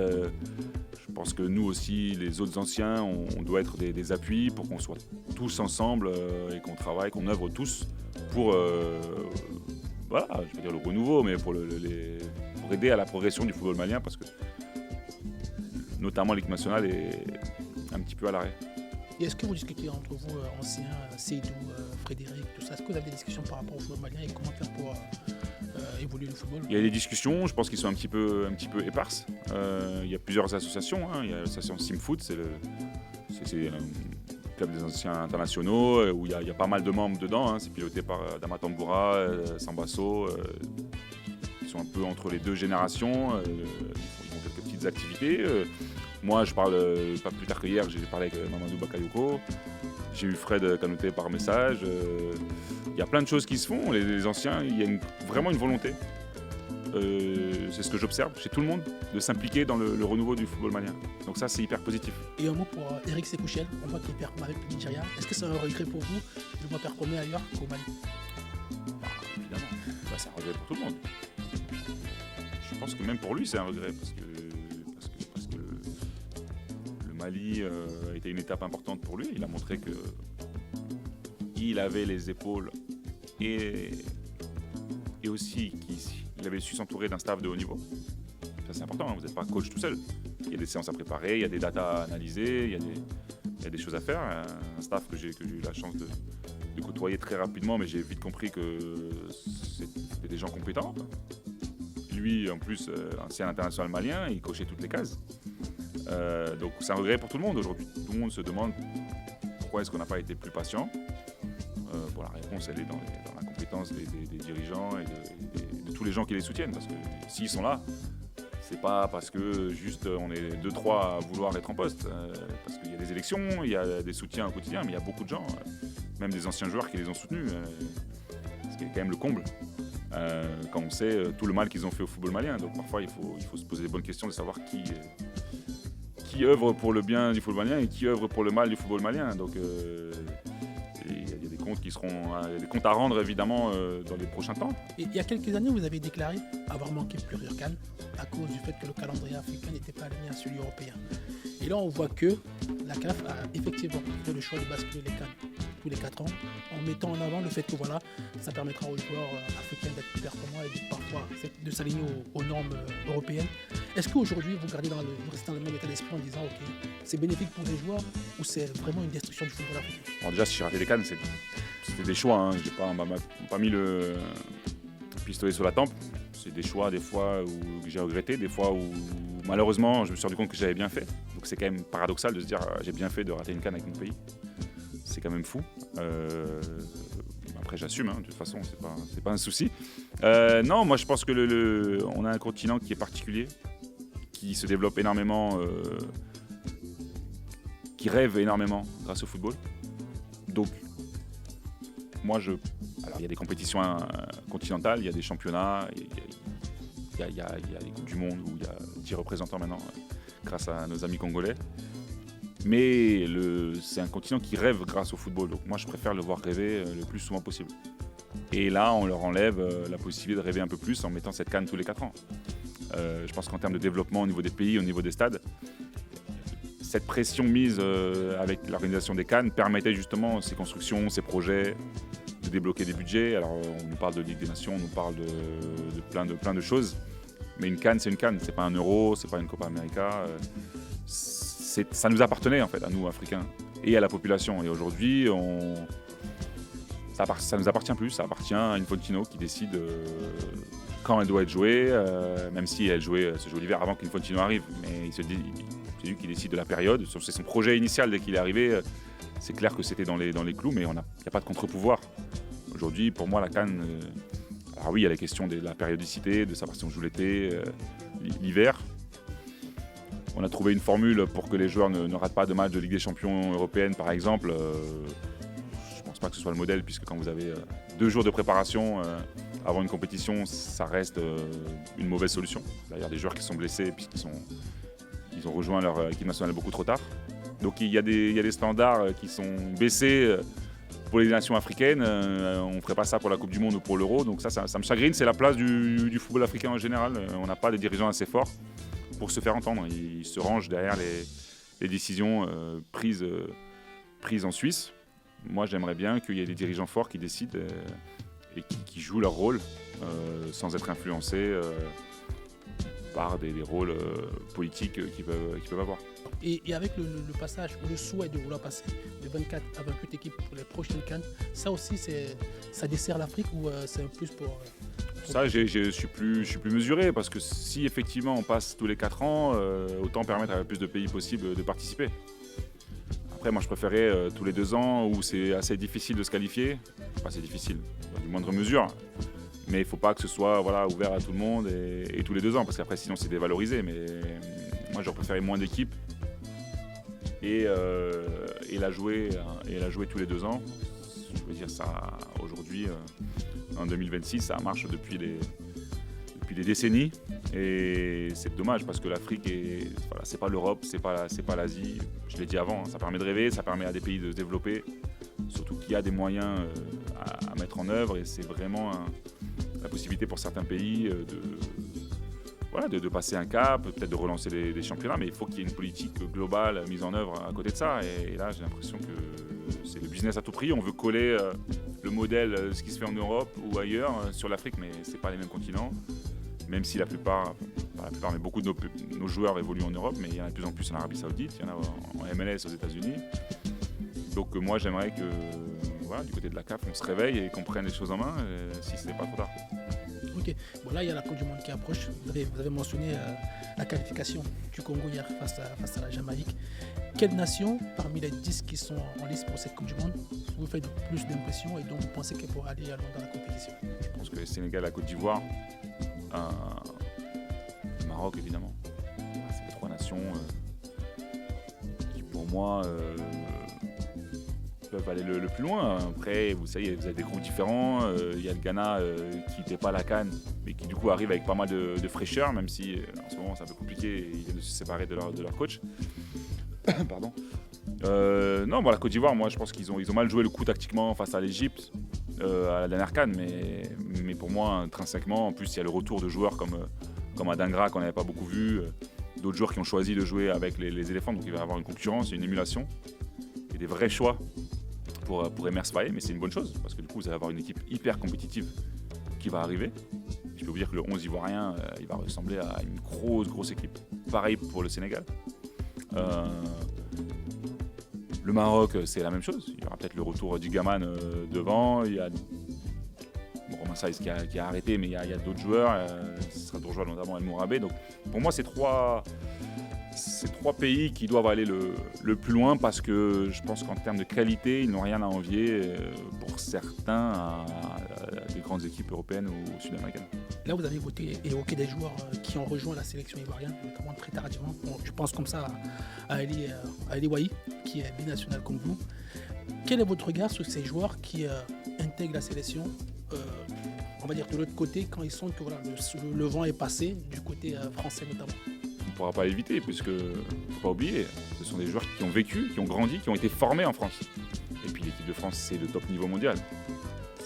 Je pense que nous aussi, les autres anciens, on doit être des appuis pour qu'on soit tous ensemble et qu'on travaille, qu'on œuvre tous pour voilà, je veux dire le renouveau, mais pour aider à la progression du football malien, parce que notamment l'équipe nationale est un petit peu à l'arrêt. Et est-ce que vous discutez entre vous, anciens, Seydou, Frédéric, tout ça? Est-ce que vous avez des discussions par rapport au football malien et comment faire pour évoluer le football? Il y a des discussions, je pense qu'ils sont un petit peu éparses. Il y a plusieurs associations. Il y a l'association Simfoot, c'est un club des anciens internationaux où il y a pas mal de membres dedans. C'est piloté par Dama Tamboura, Sambasso. Ils sont un peu entre les 2 générations. Ils font quelques petites activités. Moi, je parle pas plus tard que hier, j'ai parlé avec Mamadou Bakayoko. J'ai eu Fred Kanouté par message. Il y a plein de choses qui se font. Les anciens, il y a vraiment une volonté. C'est ce que j'observe chez tout le monde, de s'impliquer dans le renouveau du football malien. Donc ça, c'est hyper positif. Et un mot pour Eric Sekouchel, on voit qu'il performe avec le Nigeria. Est-ce que c'est un regret pour vous de ne pas performer ailleurs qu'au Mali? Évidemment, c'est un regret pour tout le monde. Je pense que même pour lui, c'est un regret, parce que le Mali a été une étape importante pour lui. Il a montré qu'il avait les épaules et aussi qu'il avait su s'entourer d'un staff de haut niveau. Ça, c'est important, vous n'êtes pas coach tout seul. Il y a des séances à préparer, il y a des datas à analyser, il y a des choses à faire. Un staff que j'ai eu la chance de côtoyer très rapidement, mais j'ai vite compris que c'était des gens compétents. Lui, en plus, ancien international malien, il cochait toutes les cases. Donc c'est un regret pour tout le monde aujourd'hui. Tout le monde se demande pourquoi est-ce qu'on n'a pas été plus patient. Bon, la réponse, elle est dans la compétence des dirigeants et de tous les gens qui les soutiennent. Parce que s'ils sont là, c'est pas parce que juste on est 2-3 à vouloir être en poste. Parce qu'il y a des élections, il y a des soutiens au quotidien, mais il y a beaucoup de gens, même des anciens joueurs qui les ont soutenus. Ce qui est quand même le comble. Quand on sait tout le mal qu'ils ont fait au football malien. Donc parfois, il faut se poser les bonnes questions de savoir qui œuvre pour le bien du football malien et qui œuvre pour le mal du football malien. Donc il y a des comptes des comptes à rendre évidemment dans les prochains temps. Et il y a quelques années, vous avez déclaré avoir manqué plusieurs CAN à cause du fait que le calendrier africain n'était pas aligné à celui européen. Et là, on voit que la CAF a effectivement fait le choix de basculer les CAN tous les 4 ans, en mettant en avant le fait que voilà, ça permettra aux joueurs africains d'être plus performants et parfois de s'aligner aux normes européennes. Est-ce qu'aujourd'hui, vous restez dans le même état d'esprit en disant ok, c'est bénéfique pour les joueurs ou c'est vraiment une destruction du football africain? Alors déjà, si j'ai raté les CAN, c'était des choix. On m'a pas mis le pistolet sur la tempe. C'est des choix des fois où j'ai regretté, des fois où malheureusement je me suis rendu compte que j'avais bien fait. Donc c'est quand même paradoxal de se dire j'ai bien fait de rater une CAN avec mon pays. C'est quand même fou. Après j'assume, de toute façon c'est pas un souci. Non, moi je pense que on a un continent qui est particulier, qui se développe énormément, qui rêve énormément grâce au football. Donc moi alors il y a des compétitions continentales, il y a des championnats, il y a les Coupes du Monde où il y a 10 représentants maintenant grâce à nos amis congolais. Mais c'est un continent qui rêve grâce au football. Donc moi, je préfère le voir rêver le plus souvent possible. Et là, on leur enlève la possibilité de rêver un peu plus en mettant cette CAN tous les 4 ans. Je pense qu'en termes de développement au niveau des pays, au niveau des stades, cette pression mise avec l'organisation des CAN permettait justement ces constructions, ces projets, de débloquer des budgets. Alors on nous parle de Ligue des Nations, on nous parle de plein de choses. Mais une CAN, c'est une CAN, c'est pas un Euro, c'est pas une Copa América. Ça nous appartenait en fait, à nous Africains et à la population. Et aujourd'hui, ça nous appartient plus, ça appartient à Infantino qui décide quand elle doit être jouée, même si elle se joue l'hiver avant qu'Infantino arrive. Mais c'est lui qui décide de la période. C'est son projet initial dès qu'il est arrivé. C'est clair que c'était dans les clous, mais il n'y a pas de contre-pouvoir. Aujourd'hui, pour moi, la CAN, alors oui, il y a la question de la périodicité, de savoir si on joue l'été, l'hiver. On a trouvé une formule pour que les joueurs ne ratent pas de match de Ligue des Champions européenne, par exemple. Je ne pense pas que ce soit le modèle, puisque quand vous avez 2 jours de préparation avant une compétition, ça reste une mauvaise solution. D'ailleurs, des joueurs qui sont blessés puisqu'ils ont rejoint leur équipe nationale beaucoup trop tard. Donc il y a des standards qui sont baissés pour les nations africaines. On ne ferait pas ça pour la Coupe du Monde ou pour l'Euro. Donc ça me chagrine. C'est la place du football africain en général. On n'a pas des dirigeants assez forts pour se faire entendre. Ils se rangent derrière les décisions prises en Suisse. Moi, j'aimerais bien qu'il y ait des dirigeants forts qui décident et qui jouent leur rôle sans être influencés par des rôles politiques qu'ils peuvent avoir. Et avec le passage ou le souhait de vouloir passer de 24 à 28 équipes pour les prochaines CAN, ça aussi, ça dessert l'Afrique ou c'est un plus pour... Ça, je suis plus mesuré parce que si effectivement on passe tous les 4 ans, autant permettre à le plus de pays possible de participer. Après, moi, je préférais tous les 2 ans où c'est assez difficile de se qualifier. Enfin, c'est difficile, dans une moindre mesure. Mais il ne faut pas que ce soit ouvert à tout le monde et tous les 2 ans, parce qu'après, sinon, c'est dévalorisé. Mais moi, j'aurais préféré moins d'équipes et la jouer tous les 2 ans. Je veux dire, ça, aujourd'hui, en 2026, ça marche depuis des décennies. Et c'est dommage parce que l'Afrique, c'est pas l'Europe, c'est pas l'Asie. Je l'ai dit avant, ça permet de rêver, ça permet à des pays de se développer. Surtout qu'il y a des moyens à mettre en œuvre et c'est vraiment la possibilité pour certains pays de passer un cap, peut-être de relancer des championnats, mais il faut qu'il y ait une politique globale mise en œuvre à côté de ça. Et là, j'ai l'impression que c'est le business à tout prix. On veut coller le modèle, ce qui se fait en Europe ou ailleurs, sur l'Afrique, mais ce n'est pas les mêmes continents. Même si mais beaucoup de nos joueurs évoluent en Europe, mais il y en a de plus en plus en Arabie Saoudite, il y en a en MLS aux États-Unis. Donc moi, j'aimerais que du côté de la CAF, on se réveille et qu'on prenne les choses en main, si ce n'est pas trop tard. Ok, bon là il y a la Coupe du Monde qui approche. Vous avez mentionné la qualification du Congo hier face à la Jamaïque. Quelle nation parmi les 10 qui sont en liste pour cette Coupe du Monde vous fait le plus d'impression et donc vous pensez qu'elle pourra aller loin dans la compétition? Je pense que le Sénégal, la Côte d'Ivoire, le Maroc évidemment. C'est les 3 nations qui pour moi peuvent aller le plus loin. Après, vous savez, vous avez des groupes différents. Il y a le Ghana qui n'était pas à la CAN, mais qui du coup arrive avec pas mal de fraîcheur, même si en ce moment c'est un peu compliqué. Ils viennent de se séparer de leur coach. Pardon. La Côte d'Ivoire, moi je pense qu'ils ont mal joué le coup tactiquement face à l'Égypte à la dernière CAN, mais pour moi intrinsèquement, en plus il y a le retour de joueurs comme Adingra qu'on n'avait pas beaucoup vu, d'autres joueurs qui ont choisi de jouer avec les éléphants, donc il va y avoir une concurrence, une émulation et des vrais choix pour Emers Faé, mais c'est une bonne chose parce que du coup vous allez avoir une équipe hyper compétitive qui va arriver. Je peux vous dire que le 11 ivoirien il va ressembler à une grosse équipe. Pareil pour le Sénégal. Le Maroc, c'est la même chose. Il y aura peut-être le retour du Gaman devant. Il y a Romain Saïs qui a arrêté, mais il y a d'autres joueurs. Ce sera d'autres joueurs, notamment El Mourabé. Donc, pour moi, c'est trois pays qui doivent aller le plus loin parce que je pense qu'en termes de qualité, ils n'ont rien à envier pour certains à des grandes équipes européennes ou sud-américaines. Là, vous avez évoqué des joueurs qui ont rejoint la sélection ivoirienne, notamment très tardivement. Bon, je pense comme ça à Eli Wahi, qui est binational comme vous. Quel est votre regard sur ces joueurs qui intègrent la sélection, on va dire de l'autre côté, quand ils sentent que le vent est passé, du côté français notamment? On ne pourra pas l'éviter, puisque, il ne faut pas oublier, ce sont des joueurs qui ont vécu, qui ont grandi, qui ont été formés en France. Et puis l'équipe de France, c'est le top niveau mondial.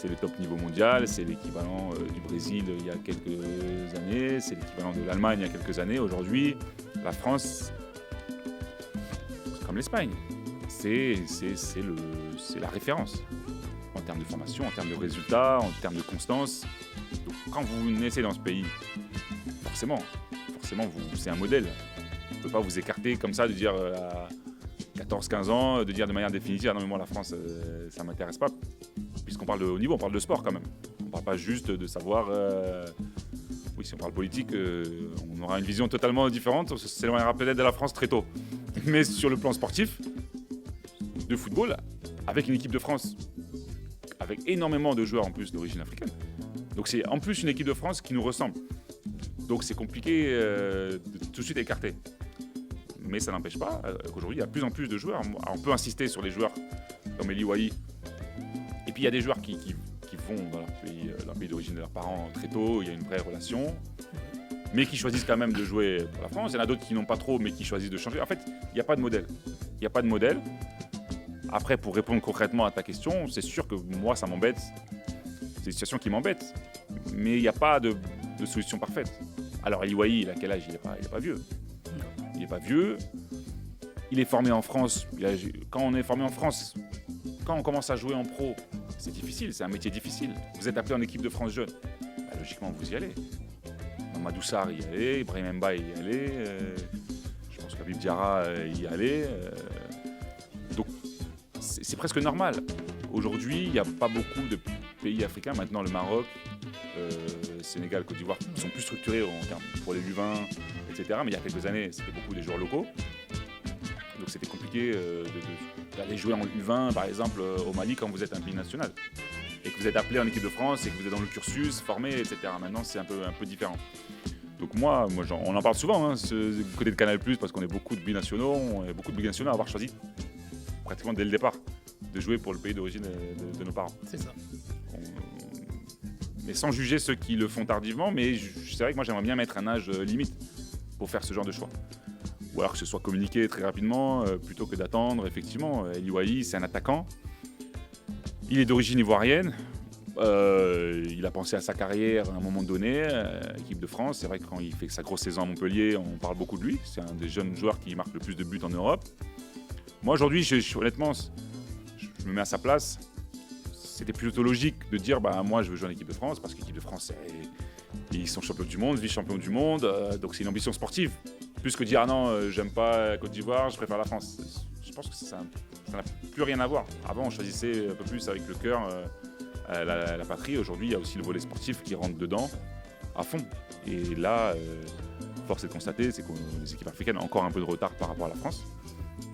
c'est le top niveau mondial, c'est l'équivalent du Brésil il y a quelques années, c'est l'équivalent de l'Allemagne il y a quelques années. Aujourd'hui, la France, c'est comme l'Espagne, c'est la référence en termes de formation, en termes de résultats, en termes de constance. Donc, quand vous naissez dans ce pays, forcément, c'est un modèle. On ne peut pas vous écarter comme ça, de dire à 14-15 ans, de dire de manière définitive, ah non mais moi la France, ça ne m'intéresse pas. Puisqu'on parle de haut niveau, on parle de sport quand même. On ne parle pas juste de savoir... Oui, si on parle politique, on aura une vision totalement différente. On s'éloignera peut-être de la France très tôt. Mais sur le plan sportif, de football, avec une équipe de France, avec énormément de joueurs en plus d'origine africaine. Donc c'est en plus une équipe de France qui nous ressemble. Donc c'est compliqué de tout de suite écarter. Mais ça n'empêche pas qu'aujourd'hui, il y a de plus en plus de joueurs. Alors, on peut insister sur les joueurs comme Eli Wahi. Et puis il y a des joueurs qui vont dans leur pays d'origine de leurs parents très tôt, il y a une vraie relation, mais qui choisissent quand même de jouer pour la France. Il y en a d'autres qui n'ont pas trop, mais qui choisissent de changer. En fait, il n'y a pas de modèle. Il n'y a pas de modèle. Après, pour répondre concrètement à ta question, c'est sûr que moi, ça m'embête. C'est une situation qui m'embête. Mais il n'y a pas de solution parfaite. Alors, Eli Wahi, il a quel âge ? Il n'est pas vieux. Il n'est pas vieux. Il est formé en France. Quand on est formé en France, quand on commence à jouer en pro, c'est difficile, c'est un métier difficile. Vous êtes appelé en équipe de France jeune. Bah, logiquement, vous y allez. Mamadou Sarr y allait, Ibrahim Mbaye y allait. Je pense qu'Habib Diarra y allait. Donc, c'est presque normal. Aujourd'hui, il n'y a pas beaucoup de pays africains. Maintenant, le Maroc, Sénégal, Côte d'Ivoire, qui sont plus structurés en termes pour les U20, etc. Mais il y a quelques années, c'était beaucoup des joueurs locaux. Donc, c'était compliqué d'aller jouer en U20, par exemple, au Mali, quand vous êtes un binational. Et que vous êtes appelé en équipe de France et que vous êtes dans le cursus, formé, etc. Maintenant, c'est un peu différent. Donc moi on en parle souvent, hein, du côté de Canal+, parce qu'on est beaucoup de binationaux, on est beaucoup de binationaux à avoir choisi, pratiquement dès le départ, de jouer pour le pays d'origine de nos parents. C'est ça. Mais sans juger ceux qui le font tardivement, mais c'est vrai que moi j'aimerais bien mettre un âge limite pour faire ce genre de choix. Ou alors que ce soit communiqué très rapidement, plutôt que d'attendre, effectivement. Eli Wahi, c'est un attaquant. Il est d'origine ivoirienne. Il a pensé à sa carrière à un moment donné, équipe de France. C'est vrai que quand il fait sa grosse saison à Montpellier, on parle beaucoup de lui. C'est un des jeunes joueurs qui marque le plus de buts en Europe. Moi, aujourd'hui, honnêtement, je me mets à sa place. C'était plutôt logique de dire moi, je veux jouer en équipe de France, parce que l'équipe de France, ils sont champions du monde, vice-champions du monde. Donc, c'est une ambition sportive. Plus que dire non, j'aime pas Côte d'Ivoire, je préfère la France. Je pense que ça n'a plus rien à voir. Avant, on choisissait un peu plus avec le cœur la patrie. Aujourd'hui, il y a aussi le volet sportif qui rentre dedans à fond. Et là, force est de constater, c'est que les équipes africaines ont encore un peu de retard par rapport à la France.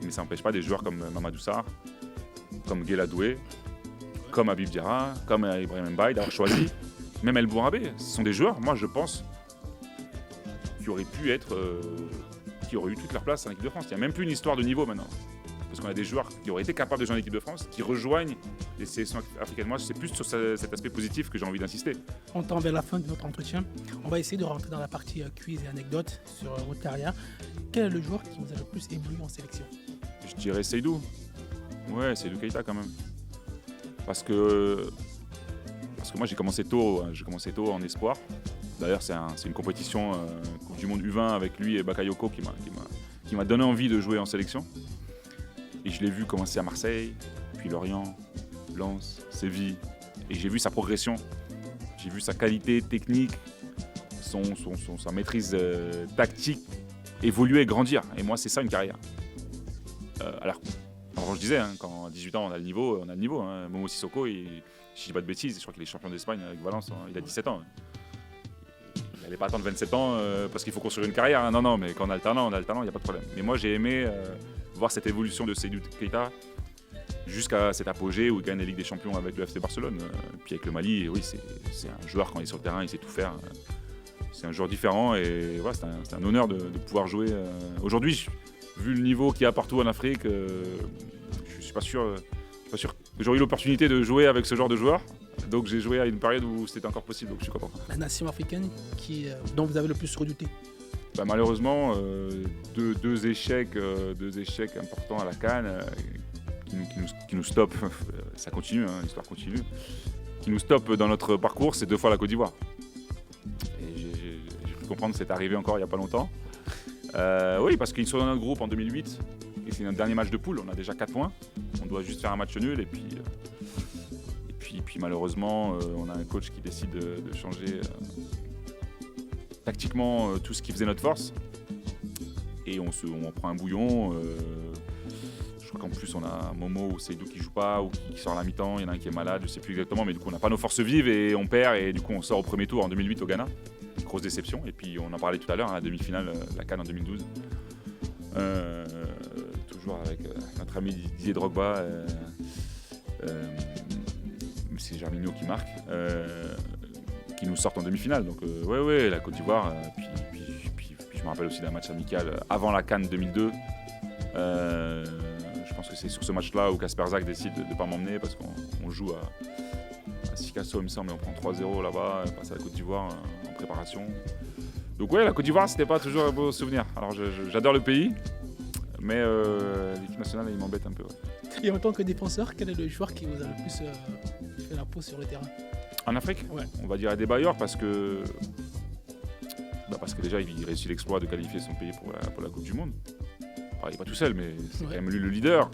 Mais ça n'empêche pas des joueurs comme Mamadou Sarr, comme Gueye Doué, comme Habib Diarra, comme Ibrahim Mbaye d'avoir choisi. Même El Bourabé, ce sont des joueurs, moi je pense, qui auraient pu être, qui auraient eu toute leur place en équipe de France. Il n'y a même plus une histoire de niveau maintenant. Parce qu'on a des joueurs qui auraient été capables de jouer en équipe de France, qui rejoignent les sélections africaines. Moi, c'est plus sur cet aspect positif que j'ai envie d'insister. On tend vers la fin de notre entretien. On va essayer de rentrer dans la partie quiz et anecdotes sur votre carrière. Quel est le joueur qui vous a le plus ébloui en sélection ? Je dirais Seydou. Ouais, Seydou Keita quand même. Parce que moi, j'ai commencé tôt en espoir. D'ailleurs, c'est une compétition Coupe du Monde U20 avec lui et Bakayoko qui m'a donné envie de jouer en sélection. Et je l'ai vu commencer à Marseille, puis Lorient, Lens, Séville. Et j'ai vu sa progression. J'ai vu sa qualité technique, sa maîtrise tactique évoluer et grandir. Et moi, c'est ça une carrière. Alors, je disais, quand à 18 ans, on a le niveau. Hein. Momo Sissoko, si je dis pas de bêtises, je crois qu'il est champion d'Espagne avec Valence. Hein. Il a 17 ans. Il n'allait pas attendre 27 ans parce qu'il faut construire une carrière. Hein. Non, mais quand on a le talent, il n'y a pas de problème. Mais moi, j'ai aimé voir cette évolution de Seydou Keita jusqu'à cet apogée où il gagne la Ligue des Champions avec le FC Barcelone. Puis avec le Mali, oui, c'est un joueur, quand il est sur le terrain, il sait tout faire. C'est un joueur différent et voilà, c'est un honneur de pouvoir jouer. Aujourd'hui, vu le niveau qu'il y a partout en Afrique, je ne suis pas sûr que j'aurais eu l'opportunité de jouer avec ce genre de joueur. Donc j'ai joué à une période où c'était encore possible, donc je suis content. La nation africaine dont vous avez le plus redouté ? Malheureusement, deux échecs importants à la CAN qui nous stoppent. Ça continue, hein, l'histoire continue. qui nous stoppe dans notre parcours, c'est 2 fois la Côte d'Ivoire. Et j'ai cru comprendre que c'est arrivé encore il n'y a pas longtemps. Oui, parce qu'ils sont dans notre groupe en 2008. Et c'est notre dernier match de poule. On a déjà 4 points. On doit juste faire un match nul. Et puis malheureusement, on a un coach qui décide de changer tactiquement tout ce qui faisait notre force. Et on prend un bouillon. Je crois qu'en plus, on a Momo ou Seydou qui joue pas ou qui sort à la mi-temps. Il y en a un qui est malade, je sais plus exactement. Mais du coup, on n'a pas nos forces vives et on perd. Et du coup, on sort au premier tour en 2008 au Ghana. Grosse déception. Et puis, on en parlait tout à l'heure, la demi-finale, la CAN en 2012. Toujours avec notre ami Didier Drogba. C'est Germinho qui marque. Qui nous sortent en demi-finale. Donc, ouais, la Côte d'Ivoire. Puis, je me rappelle aussi d'un match amical avant la CAN 2002. Je pense que c'est sur ce match-là où Kasper Zak décide de ne pas m'emmener parce qu'on joue à Sikasso, il me semble, et on prend 3-0 là-bas, on passe à la Côte d'Ivoire en préparation. Donc ouais, la Côte d'Ivoire, c'était pas toujours un beau souvenir. Alors j'adore le pays, mais l'équipe nationale, il m'embête un peu. Ouais. Et en tant que défenseur, quel est le joueur qui vous a le plus fait la peau sur le terrain? En Afrique, ouais. On va dire Adebayor parce que déjà, il réussit l'exploit de qualifier son pays pour la Coupe du Monde. Enfin, il n'est pas tout seul, mais c'est quand même lui le leader.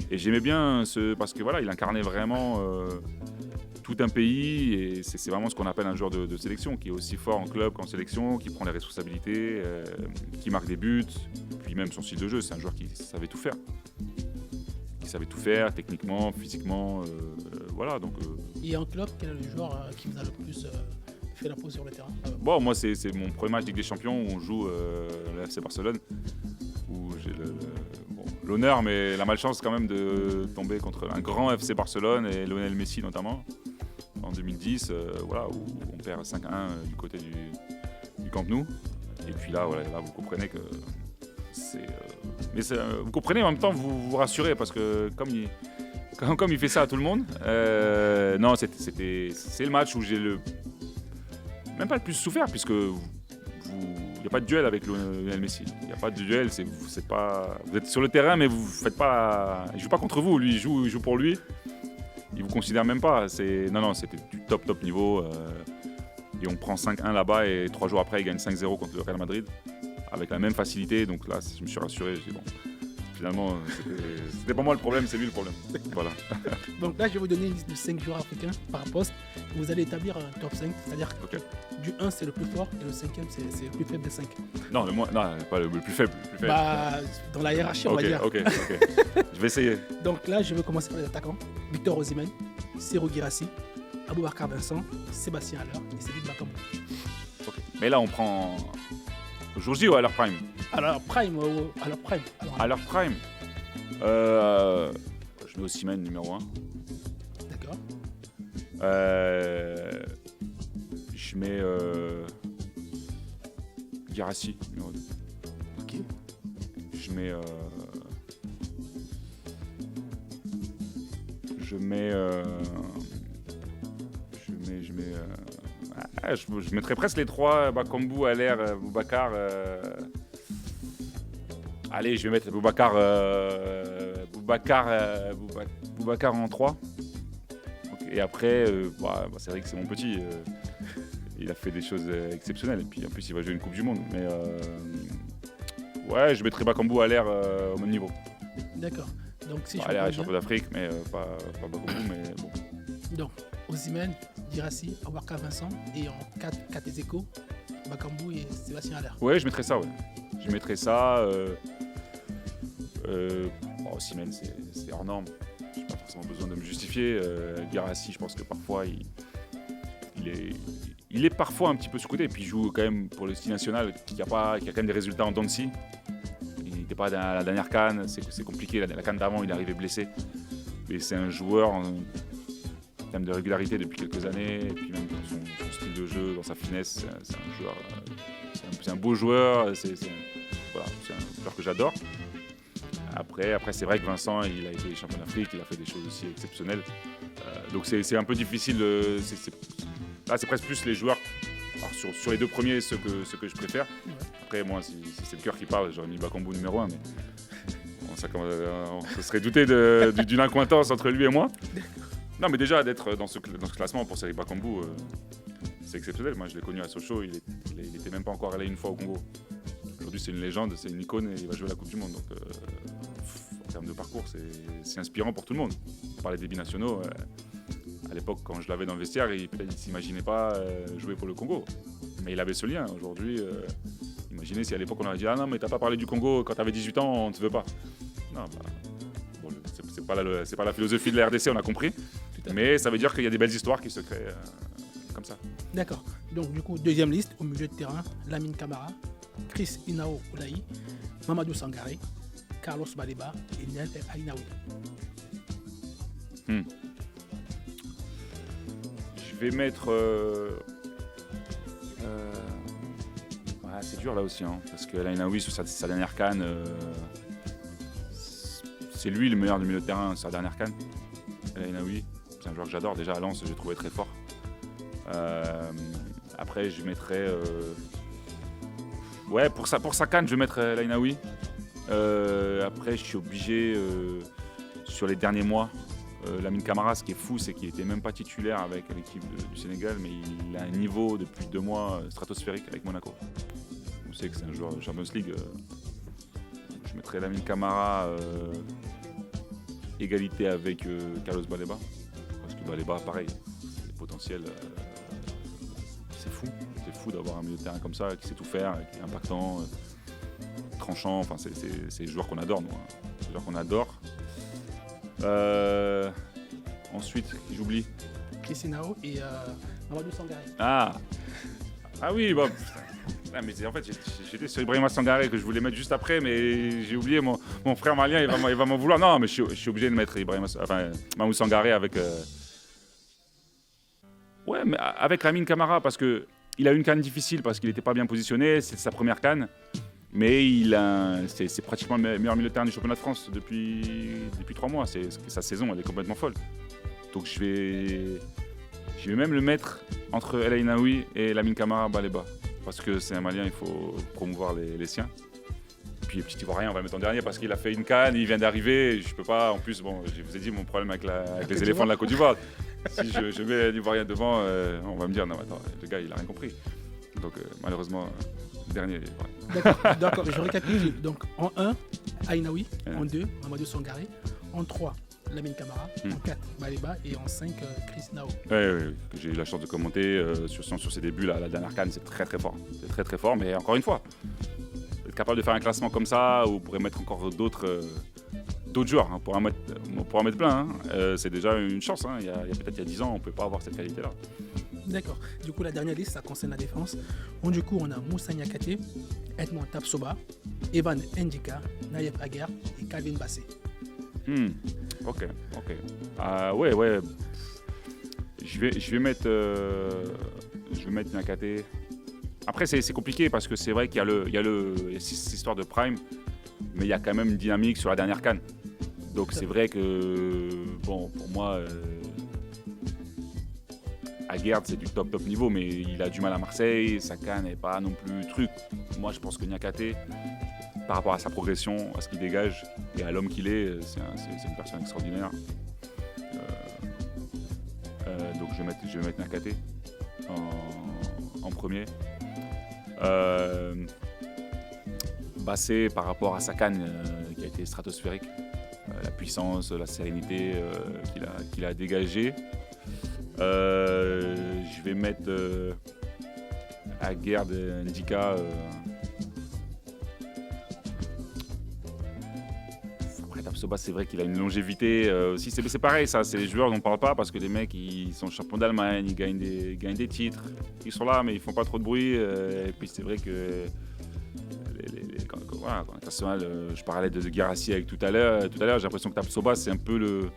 Et j'aimais bien parce que voilà, il incarnait vraiment tout un pays. Et c'est vraiment ce qu'on appelle un joueur de sélection, qui est aussi fort en club qu'en sélection, qui prend les responsabilités, qui marque des buts. Puis même son style de jeu, c'est un joueur qui savait tout faire. Qui savait tout faire, techniquement, physiquement. Voilà, donc, Et en club, quel est le joueur qui vous a le plus fait la peau sur le terrain? Bon, moi, c'est mon premier match de Ligue des Champions où on joue le FC Barcelone. Où j'ai l'honneur, mais la malchance quand même de tomber contre un grand FC Barcelone et Lionel Messi notamment en 2010, voilà, où on perd 5-1 du côté du Camp Nou. Et puis là, voilà, là vous comprenez que c'est... mais vous comprenez, en même temps, vous vous rassurez parce que comme il fait ça à tout le monde, non, c'est le match où j'ai même pas le plus souffert puisque il n'y a pas de duel avec Lionel Messi. Il n'y a pas de duel. Vous êtes sur le terrain, mais vous faites pas. Il ne joue pas contre vous. Lui, il joue pour lui. Il ne vous considère même pas. Non, c'était du top niveau. Et on prend 5-1 là-bas. Et 3 jours après, il gagne 5-0 contre le Real Madrid. Avec la même facilité. Donc là, je me suis rassuré. J'ai dit, bon, finalement, c'était pas moi le problème, c'est lui le problème. Voilà. Donc là, je vais vous donner une liste de 5 joueurs africains par poste. Vous allez établir un top 5, c'est-à-dire que du 1 c'est le plus fort et le 5e c'est le plus faible des 5. Non, pas le plus faible. Dans la hiérarchie, on va dire. Ok. Je vais essayer. Donc là, je vais commencer par les attaquants. Victor Osimhen, Serhou Guirassy, Aboubacar Vincent, Sébastien Haller et Cédric Bakambu. Okay. Mais là, on prend aujourd'hui ou à leur prime? À leur prime. À leur prime. Je mets Osimhen numéro 1. D'accord. Je mets Guirassy numéro 2. Ok. Je mets je mettrais presque les 3, Bakambu, Haller, Boubacar. Allez, je vais mettre Boubacar en 3. Et après, c'est vrai que c'est mon petit. Il a fait des choses exceptionnelles. Et puis en plus, il va jouer une Coupe du Monde. Mais je mettrais Bakambu, Haller au même niveau. D'accord. Donc si Haller est champion d'Afrique, mais pas Bakambu, mais bon. Donc, Osimhen, Guirassy, Aboubacar Vincent et en 4 Katezeko, Bakambu et Sébastien Haller. Ouais, je mettrais ça, ouais. Je mettrais ça. Osimhen, c'est hors norme. J'ai pas forcément besoin de me justifier. Guirassy, je pense que parfois, il est parfois un petit peu sous-côté. Et puis il joue quand même pour le style national qui a quand même des résultats en dents de scie. Il n'était pas dans la dernière CAN, c'est compliqué. La CAN d'avant, il est arrivé blessé. Mais c'est un joueur en termes de régularité depuis quelques années. Et puis même dans son style de jeu, dans sa finesse, c'est un joueur. C'est un beau joueur. C'est un joueur que j'adore. Après, c'est vrai que Vincent, il a été champion d'Afrique, il a fait des choses aussi exceptionnelles. Donc c'est un peu difficile. Là, c'est presque plus les joueurs. Alors, sur les 2 premiers, ceux que je préfère. Ouais. Après, moi, si c'est le cœur qui parle, j'aurais mis Bakambu numéro 1. Mais on se serait douté d'une accointance entre lui et moi. Non, mais déjà, d'être dans ce classement pour Serigne Bakambu, c'est exceptionnel. Moi, je l'ai connu à Sochaux, il était même pas encore allé une fois au Congo. Aujourd'hui, c'est une légende, c'est une icône et il va jouer la Coupe du Monde. Donc, en termes de parcours, c'est inspirant pour tout le monde. On parlait des binationaux. À l'époque, quand je l'avais dans le vestiaire, peut-être il ne s'imaginait pas jouer pour le Congo. Mais il avait ce lien. Aujourd'hui, imaginez si à l'époque on aurait dit « Ah non, mais t'as pas parlé du Congo quand t'avais 18 ans, on ne te veut pas. » Non, bon, c'est pas la philosophie de la RDC, on a compris. Mais ça veut dire qu'il y a des belles histoires qui se créent comme ça. D'accord. Donc, du coup, deuxième liste, au milieu de terrain, Lamine Camara, Chris Inao Oulaï, Mamadou Sangaré, Carlos Baleba et Niel Ainaoui. Je vais mettre... c'est dur là aussi, hein, parce que Ainaoui, sur sa dernière CAN, c'est lui le meilleur du milieu de terrain, sa dernière CAN. Ainaoui, c'est un joueur que j'adore. Déjà à Lens, j'ai trouvé très fort. Après, je mettrais... pour sa CAN, je vais mettre Ainaoui. Après, je suis obligé, sur les derniers mois, Lamine Camara, ce qui est fou, c'est qu'il n'était même pas titulaire avec l'équipe du Sénégal, mais il a un niveau depuis 2 mois stratosphérique avec Monaco. On sait que c'est un joueur de Champions League. Je mettrais Lamine Camara égalité avec Carlos Baleba. Parce que Baleba, pareil, les potentiels, c'est fou. C'est fou d'avoir un milieu de terrain comme ça, qui sait tout faire, qui est impactant, tranchant. Enfin, c'est les joueurs qu'on adore, nous. Hein. C'est les joueurs qu'on adore. Ensuite, qui j'oublie? Chris Inao et Mamadou Sangaré. Ah oui, bon. Ah, mais en fait, j'étais sur Ibrahima Sangaré que je voulais mettre juste après, mais j'ai oublié mon frère malien, il va m'en vouloir. Non, mais je suis obligé de mettre Mamadou Sangaré avec... Ouais, mais avec Lamine Camara, parce qu'il a eu une CAN difficile, parce qu'il n'était pas bien positionné, c'est sa première CAN. Mais c'est pratiquement le meilleur milieu de terrain du championnat de France depuis 3 mois. Sa saison, elle est complètement folle. Donc je vais même le mettre entre El Ainaoui et Lamine Camara Baleba. Parce que c'est un Malien, il faut promouvoir les siens. Et puis le petit Ivoirien, on va le mettre en dernier parce qu'il a fait une CAN, il vient d'arriver. Je peux pas, en plus, bon, je vous ai dit mon problème avec les éléphants de la Côte d'Ivoire. Si je mets l'Ivoirien devant, on va me dire non, attends, le gars, il a rien compris. Donc malheureusement, dernier. Ouais. D'accord, je récapitule. Donc en 1, Ainaoui. En 2, Mamadou Sangaré. En 3, Lamine Camara. En 4, Baleba. Et en 5, Chris Inao. Oui. J'ai eu la chance de commenter sur ses débuts. La dernière CAN, c'est très très fort. C'est très très fort, mais encore une fois, être capable de faire un classement comme ça, où on pourrait mettre encore d'autres joueurs, hein, pour en mettre plein, hein, c'est déjà une chance. Hein. Peut-être il y a 10 ans, on ne peut pas avoir cette qualité-là. D'accord. Du coup, la dernière liste, ça concerne la défense. Donc, du coup, on a Moussa Niakate, Edmond Tapsoba, Evan Ndika, Naïef Aguerre et Calvin Bassé. Ok. Ouais. Je vais mettre Niakate. Après, c'est compliqué parce que c'est vrai qu'il y a cette histoire de prime, mais il y a quand même une dynamique sur la dernière CAN. Donc c'est vrai que, bon, pour moi, Aguerd, c'est du top niveau, mais il a du mal à Marseille, sa CAN n'est pas non plus truc. Moi, je pense que Niakate, par rapport à sa progression, à ce qu'il dégage et à l'homme qu'il est, c'est une personne extraordinaire. Donc je vais mettre Niakate en premier. Bassé, par rapport à sa CAN qui a été stratosphérique, la puissance, la sérénité qu'il a dégagée. Je vais mettre Aguerd et Ndika. Après Tapsoba, c'est vrai qu'il a une longévité aussi. C'est pareil, ça, c'est les joueurs dont on ne parle pas parce que les mecs, ils sont champions d'Allemagne, ils gagnent des titres. Ils sont là, mais ils font pas trop de bruit. Et puis c'est vrai que quand international, je parlais de Guirassy avec tout à l'heure, j'ai l'impression que Tapsoba, c'est un peu le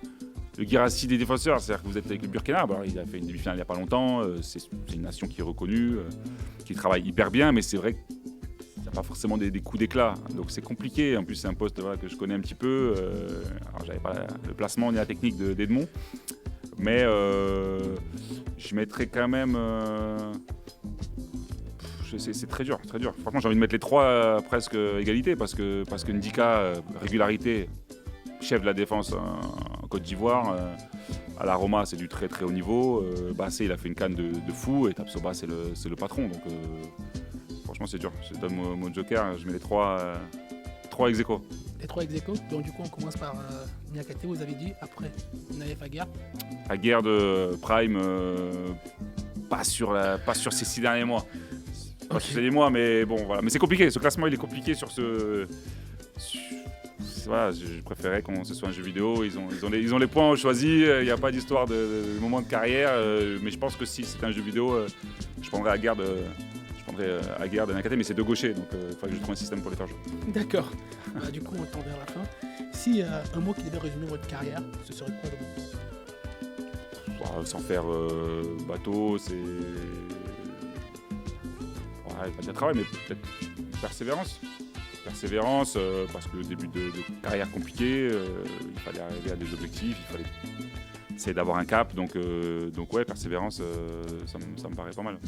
Guirassy des défenseurs. C'est-à-dire que vous êtes avec le Burkina, alors il a fait une demi-finale il n'y a pas longtemps, c'est une nation qui est reconnue, qui travaille hyper bien, mais c'est vrai qu'il n'y a pas forcément des coups d'éclat, donc c'est compliqué. En plus, c'est un poste que je connais un petit peu, alors j'avais pas le placement ni la technique d'Edmond, mais je mettrais quand même... c'est très dur. Franchement, j'ai envie de mettre les trois presque égalité parce que Ndika, régularité, chef de la défense en Côte d'Ivoire, À la Roma, c'est du très très haut niveau. Bassé, il a fait une canne de fou. Et Tapsoba, c'est le patron. Donc franchement, c'est dur. Je donne mon joker, je mets les trois ex aequo. Les 3 ex aequo. Donc du coup, on commence par Niakate, vous avez dit. Après, Naïef Aguerd. Aguerd de Prime, pas sur ces 6 derniers mois. Pas sur ces derniers mois, mais bon, voilà. Mais c'est compliqué. Ce classement, il est compliqué sur ce... Voilà, je préférais qu'on ce soit un jeu vidéo. Ils ont les points choisis. Il n'y a pas d'histoire de moment de carrière. Mais je pense que si c'était un jeu vidéo, je prendrais Aguerd et Niakate, mais c'est 2 gauchers. Donc il faudrait que je trouve un système pour les faire jouer. D'accord. Du coup, on tend vers la fin. Si un mot qui devait résumer votre carrière, ce serait quoi le mot? Sans faire bateau, c'est... Ouais, pas dire travail, mais peut-être persévérance. Persévérance, parce que le début de carrière compliqué, il fallait arriver à des objectifs, il fallait essayer d'avoir un cap. Donc ouais, persévérance, ça me paraît pas mal.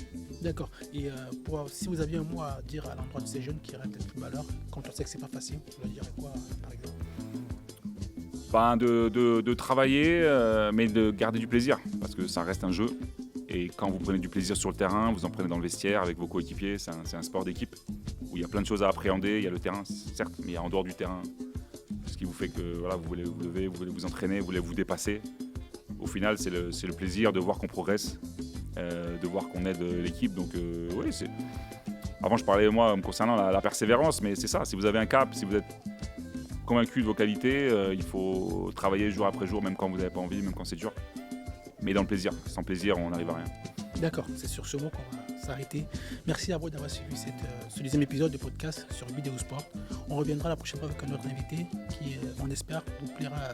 D'accord. Et si vous aviez un mot à dire à l'endroit de ces jeunes qui auraient peut-être plus valeur, quand on sait que c'est pas facile, vous leur direz quoi, par exemple? De travailler, mais de garder du plaisir, parce que ça reste un jeu. Et quand vous prenez du plaisir sur le terrain, vous en prenez dans le vestiaire avec vos coéquipiers. C'est un sport d'équipe où il y a plein de choses à appréhender. Il y a le terrain, certes, mais il y a en dehors du terrain ce qui vous fait que voilà, vous voulez vous lever, vous voulez vous entraîner, vous voulez vous dépasser. Au final, c'est le plaisir de voir qu'on progresse, de voir qu'on aide l'équipe. Donc oui, c'est... Avant, je parlais moi me concernant la persévérance, mais c'est ça. Si vous avez un cap, si vous êtes convaincu de vos qualités, il faut travailler jour après jour, même quand vous n'avez pas envie, même quand c'est dur. Mais dans le plaisir. Sans plaisir, on n'arrive à rien. D'accord, c'est sur ce mot qu'on va s'arrêter. Merci à vous d'avoir suivi ce 10e épisode de podcast sur Vidéo Sport. On reviendra la prochaine fois avec un autre invité qui, on espère, vous plaira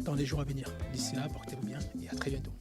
dans les jours à venir. D'ici là, portez-vous bien et à très bientôt.